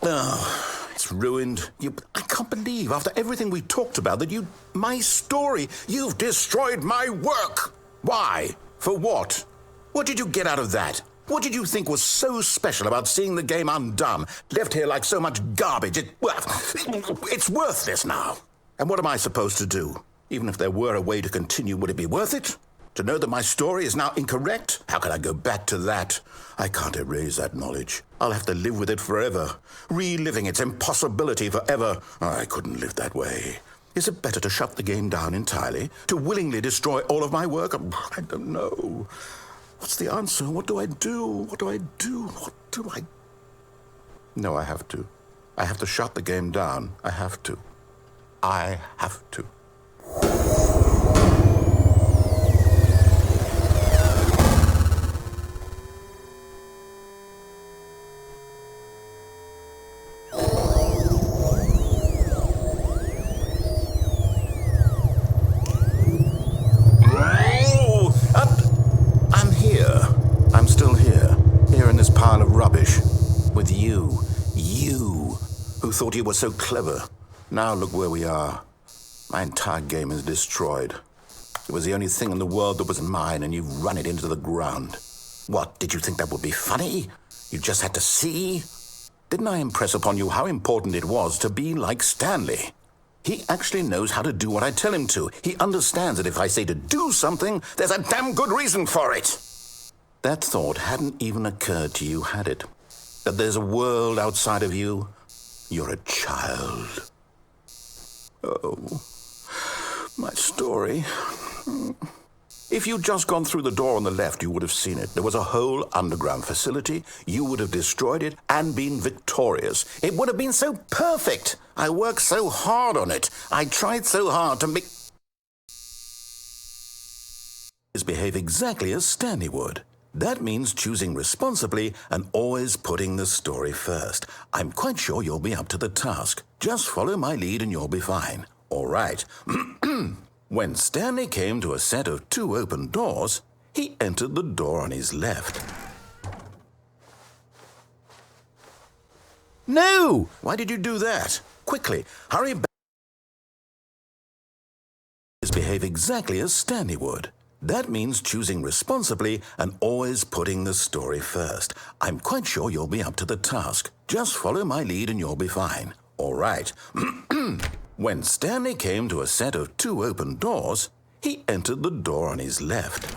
Oh, it's ruined. I can't believe, after everything we talked about, that my story, you've destroyed my work. Why? For what? What did you get out of that? What did you think was so special about seeing the game undone, left here like so much garbage? It's worthless now. And what am I supposed to do? Even if there were a way to continue, would it be worth it? To know that my story is now incorrect? How can I go back to that? I can't erase that knowledge. I'll have to live with it forever, reliving its impossibility forever. I couldn't live that way. Is it better to shut the game down entirely? To willingly destroy all of my work? I don't know. What's the answer? What do I do? What do I do? What do I... No, I have to. I have to shut the game down. I have to. I have to. With you who thought you were so clever. Now look where we are. My entire game is destroyed. It was the only thing in the world that was mine, and you've run it into the ground. What, did you think that would be funny? You just had to see? Didn't I impress upon you how important it was to be like Stanley? He actually knows how to do what I tell him to. He understands that if I say to do something, there's a damn good reason for it. That thought hadn't even occurred to you, had it? That there's a world outside of you? You're a child. Oh, my story. If you'd just gone through the door on the left, you would have seen it. There was a whole underground facility. You would have destroyed it and been victorious. It would have been so perfect. I worked so hard on it. I tried so hard to make... behave exactly as Stanley would. That means choosing responsibly and always putting the story first. I'm quite sure you'll be up to the task. Just follow my lead and you'll be fine. All right. When Stanley came to a set of 2 open doors, he entered the door on his left. No! Why did you do that? Quickly, hurry back. Behave exactly as Stanley would. That means choosing responsibly and always putting the story first. I'm quite sure you'll be up to the task. Just follow my lead and you'll be fine. All right. When Stanley came to a set of 2 open doors, he entered the door on his left.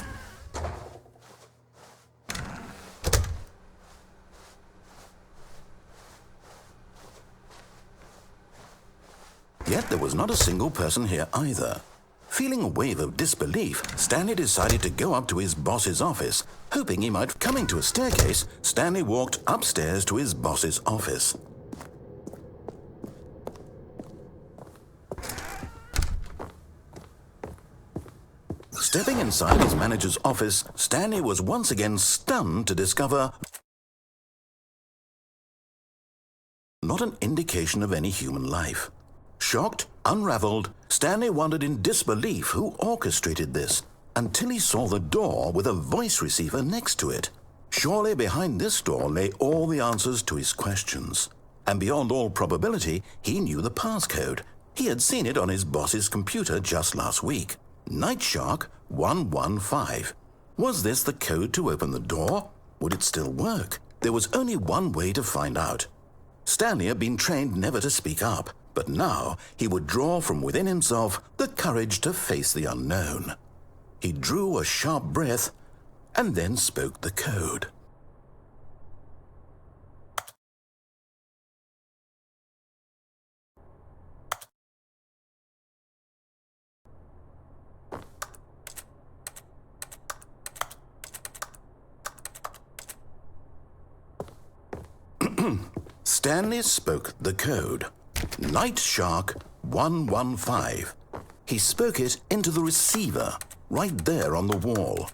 Yet there was not a single person here either. Feeling a wave of disbelief, Stanley decided to go up to his boss's office, hoping he might... Coming to a staircase, Stanley walked upstairs to his boss's office. Stepping inside his manager's office, Stanley was once again stunned to discover not an indication of any human life. Shocked, unraveled, Stanley wondered in disbelief who orchestrated this, until he saw the door with a voice receiver next to it. Surely behind this door lay all the answers to his questions. And beyond all probability, he knew the passcode. He had seen it on his boss's computer just last week. Nightshark 115. Was this the code to open the door? Would it still work? There was only one way to find out. Stanley had been trained never to speak up, but now he would draw from within himself the courage to face the unknown. He drew a sharp breath and then spoke the code. Stanley spoke the code. Nightshark 115. He spoke it into the receiver, right there on the wall.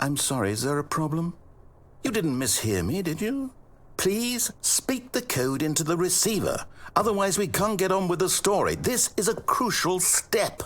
I'm sorry, is there a problem? You didn't mishear me, did you? Please speak the code into the receiver. Otherwise we can't get on with the story. This is a crucial step.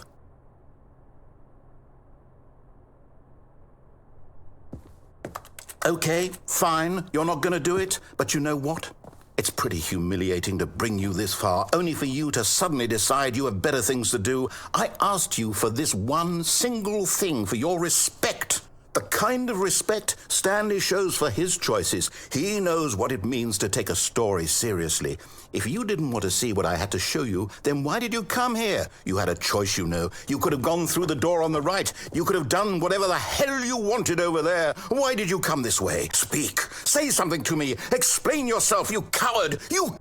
Okay, fine, you're not going to do it, but you know what? It's pretty humiliating to bring you this far, only for you to suddenly decide you have better things to do. I asked you for this one single thing, for your respect. The kind of respect Stanley shows for his choices. He knows what it means to take a story seriously. If you didn't want to see what I had to show you, then why did you come here? You had a choice, you know. You could have gone through the door on the right. You could have done whatever the hell you wanted over there. Why did you come this way? Speak. Say something to me. Explain yourself, you coward. You...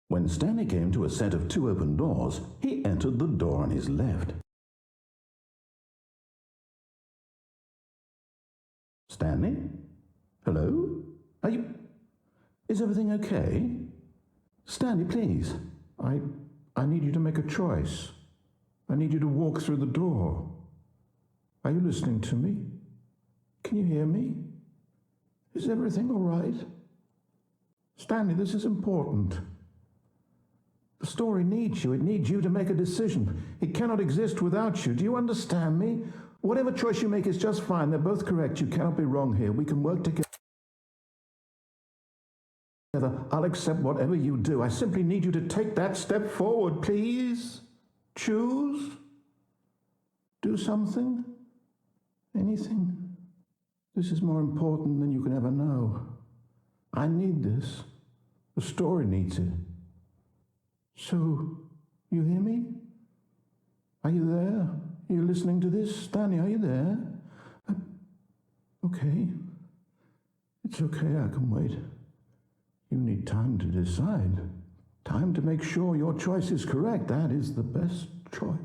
When Stanley came to a set of 2 open doors, he entered the door on his left. Stanley? Hello? Are you... Is everything okay? Stanley, please. I need you to make a choice. I need you to walk through the door. Are you listening to me? Can you hear me? Is everything all right? Stanley, this is important. The story needs you. It needs you to make a decision. It cannot exist without you. Do you understand me? Whatever choice you make is just fine. They're both correct. You cannot be wrong here. We can work together. I'll accept whatever you do. I simply need you to take that step forward, please. Choose. Do something. Anything. This is more important than you can ever know. I need this. The story needs it. So, you hear me? Are you there? Are you listening to this? Stanley, are you there? Okay. It's okay, I can wait. You need time to decide. Time to make sure your choice is correct. That is the best choice.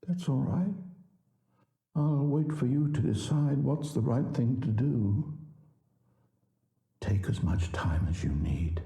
That's all right. I'll wait for you to decide what's the right thing to do. Take as much time as you need.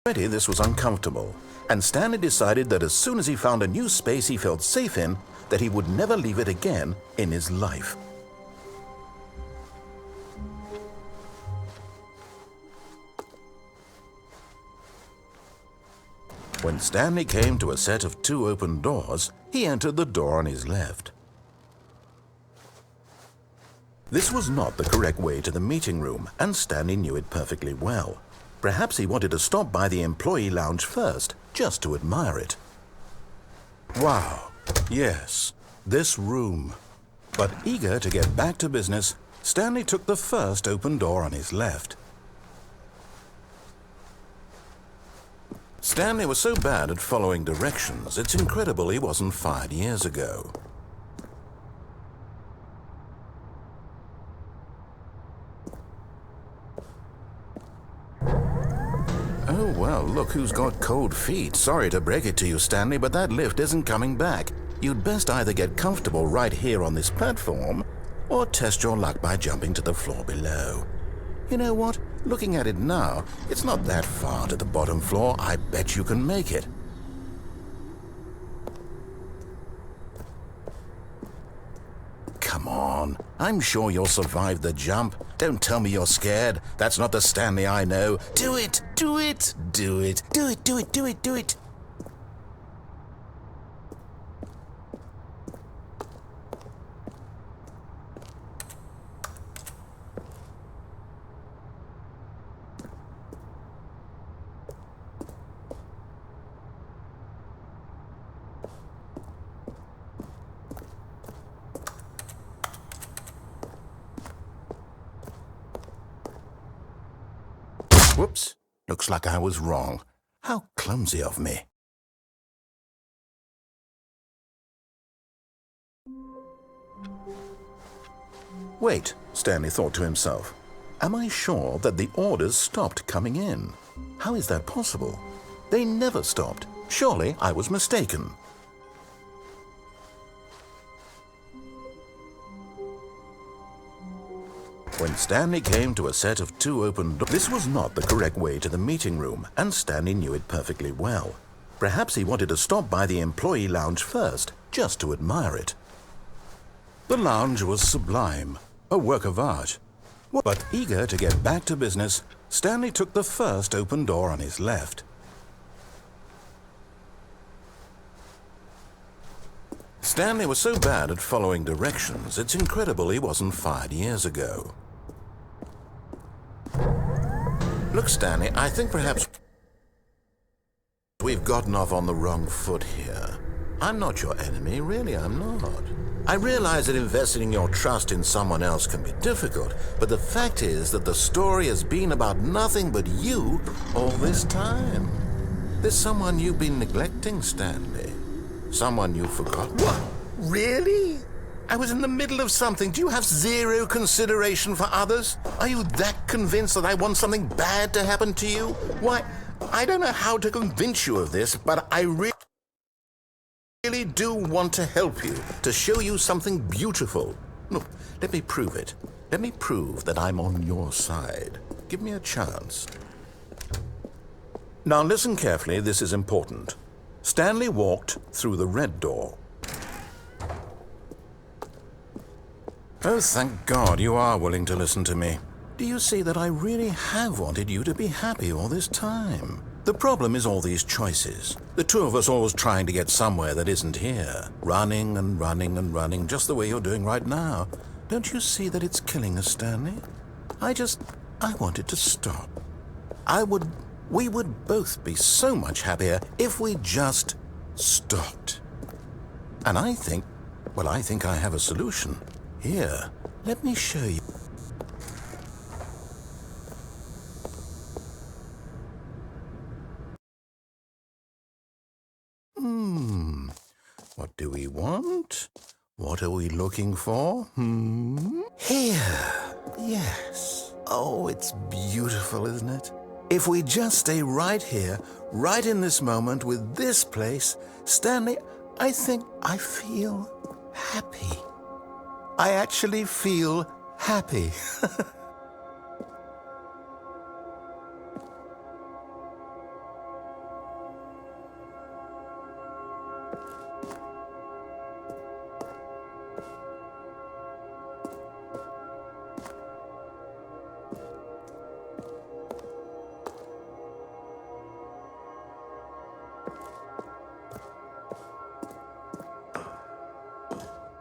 Already this was uncomfortable, and Stanley decided that as soon as he found a new space he felt safe in, that he would never leave it again in his life. When Stanley came to a set of 2 open doors, he entered the door on his left. This was not the correct way to the meeting room, and Stanley knew it perfectly well. Perhaps he wanted to stop by the employee lounge first, just to admire it. Wow, yes, this room. But eager to get back to business, Stanley took the first open door on his left. Stanley was so bad at following directions, it's incredible he wasn't fired years ago. Oh, well, look who's got cold feet. Sorry to break it to you, Stanley, but that lift isn't coming back. You'd best either get comfortable right here on this platform, or test your luck by jumping to the floor below. You know what? Looking at it now, it's not that far to the bottom floor. I bet you can make it. Come on, I'm sure you'll survive the jump. Don't tell me you're scared. That's not the Stanley I know. Do it! Do it! Do it! Do it! Do it! Do it! Do it! Whoops. Looks like I was wrong. How clumsy of me. Wait, Stanley thought to himself. Am I sure that the orders stopped coming in? How is that possible? They never stopped. Surely I was mistaken. When Stanley came to a set of 2 open doors, this was not the correct way to the meeting room, and Stanley knew it perfectly well. Perhaps he wanted to stop by the employee lounge first, just to admire it. The lounge was sublime, a work of art. But eager to get back to business, Stanley took the first open door on his left. Stanley was so bad at following directions, it's incredible he wasn't fired years ago. Look, Stanley, I think perhaps we've gotten off on the wrong foot here. I'm not your enemy, really, I'm not. I realize that investing your trust in someone else can be difficult, but the fact is that the story has been about nothing but you all this time. There's someone you've been neglecting, Stanley. Someone you forgot. What? Really? I was in the middle of something. Do you have zero consideration for others? Are you that convinced that I want something bad to happen to you? Why, I don't know how to convince you of this, but I really do want to help you, to show you something beautiful. Look, let me prove it. Let me prove that I'm on your side. Give me a chance. Now listen carefully, this is important. Stanley walked through the red door. Oh, thank God you are willing to listen to me. Do you see that I really have wanted you to be happy all this time? The problem is all these choices. The two of us always trying to get somewhere that isn't here. Running and running and running, just the way you're doing right now. Don't you see that it's killing us, Stanley? I want it to stop. We would both be so much happier if we just stopped. And I think I have a solution. Here, let me show you. What do we want? What are we looking for? Here. Yes. Oh, it's beautiful, isn't it? If we just stay right here, right in this moment with this place, Stanley, I think I feel happy. I actually feel happy.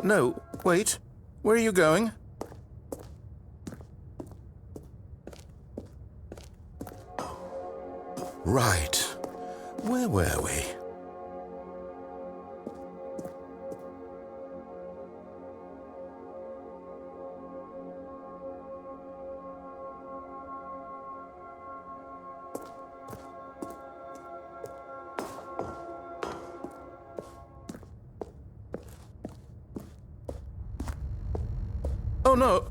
No, wait. Where are you going? Right. Where were we? Oh no!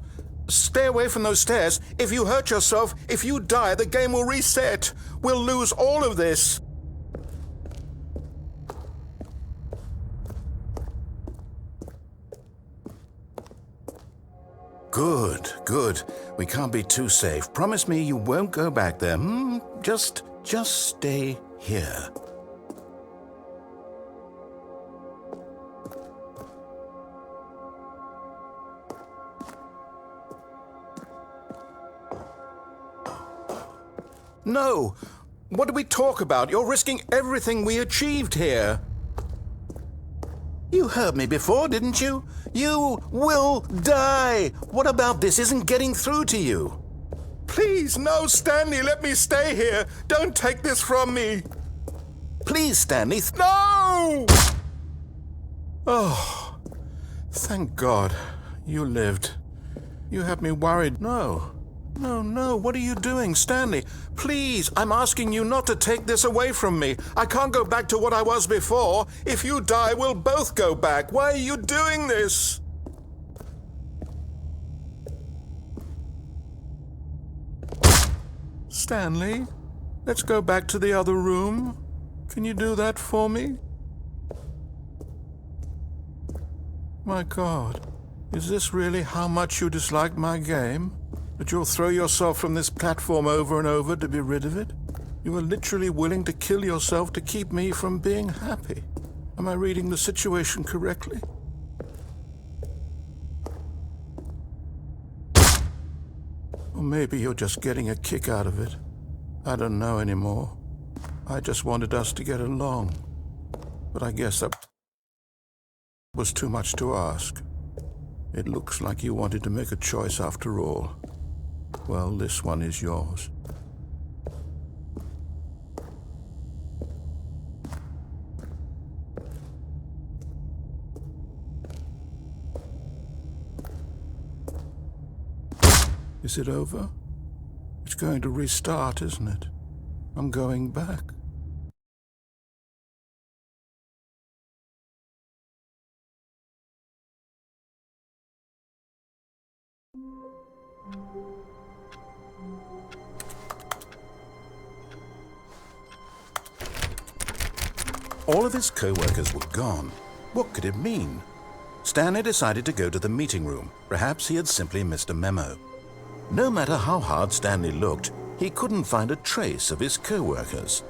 Stay away from those stairs. If you hurt yourself, if you die, the game will reset. We'll lose all of this. Good. We can't be too safe. Promise me you won't go back there. Just stay here. No! What do we talk about? You're risking everything we achieved here. You heard me before, didn't you? You will die! What about this isn't getting through to you? Please, no, Stanley, let me stay here. Don't take this from me. Please, Stanley. No! Oh, thank God you lived. You had me worried. No, what are you doing, Stanley? Please, I'm asking you not to take this away from me. I can't go back to what I was before. If you die, we'll both go back. Why are you doing this? Stanley, let's go back to the other room. Can you do that for me? My God, is this really how much you dislike my game? That you'll throw yourself from this platform over and over to be rid of it? You are literally willing to kill yourself to keep me from being happy. Am I reading the situation correctly? Or maybe you're just getting a kick out of it. I don't know anymore. I just wanted us to get along. But I guess that was too much to ask. It looks like you wanted to make a choice after all. Well, this one is yours. Is it over? It's going to restart, isn't it? I'm going back. All of his co-workers were gone. What could it mean? Stanley decided to go to the meeting room. Perhaps he had simply missed a memo. No matter how hard Stanley looked, he couldn't find a trace of his co-workers.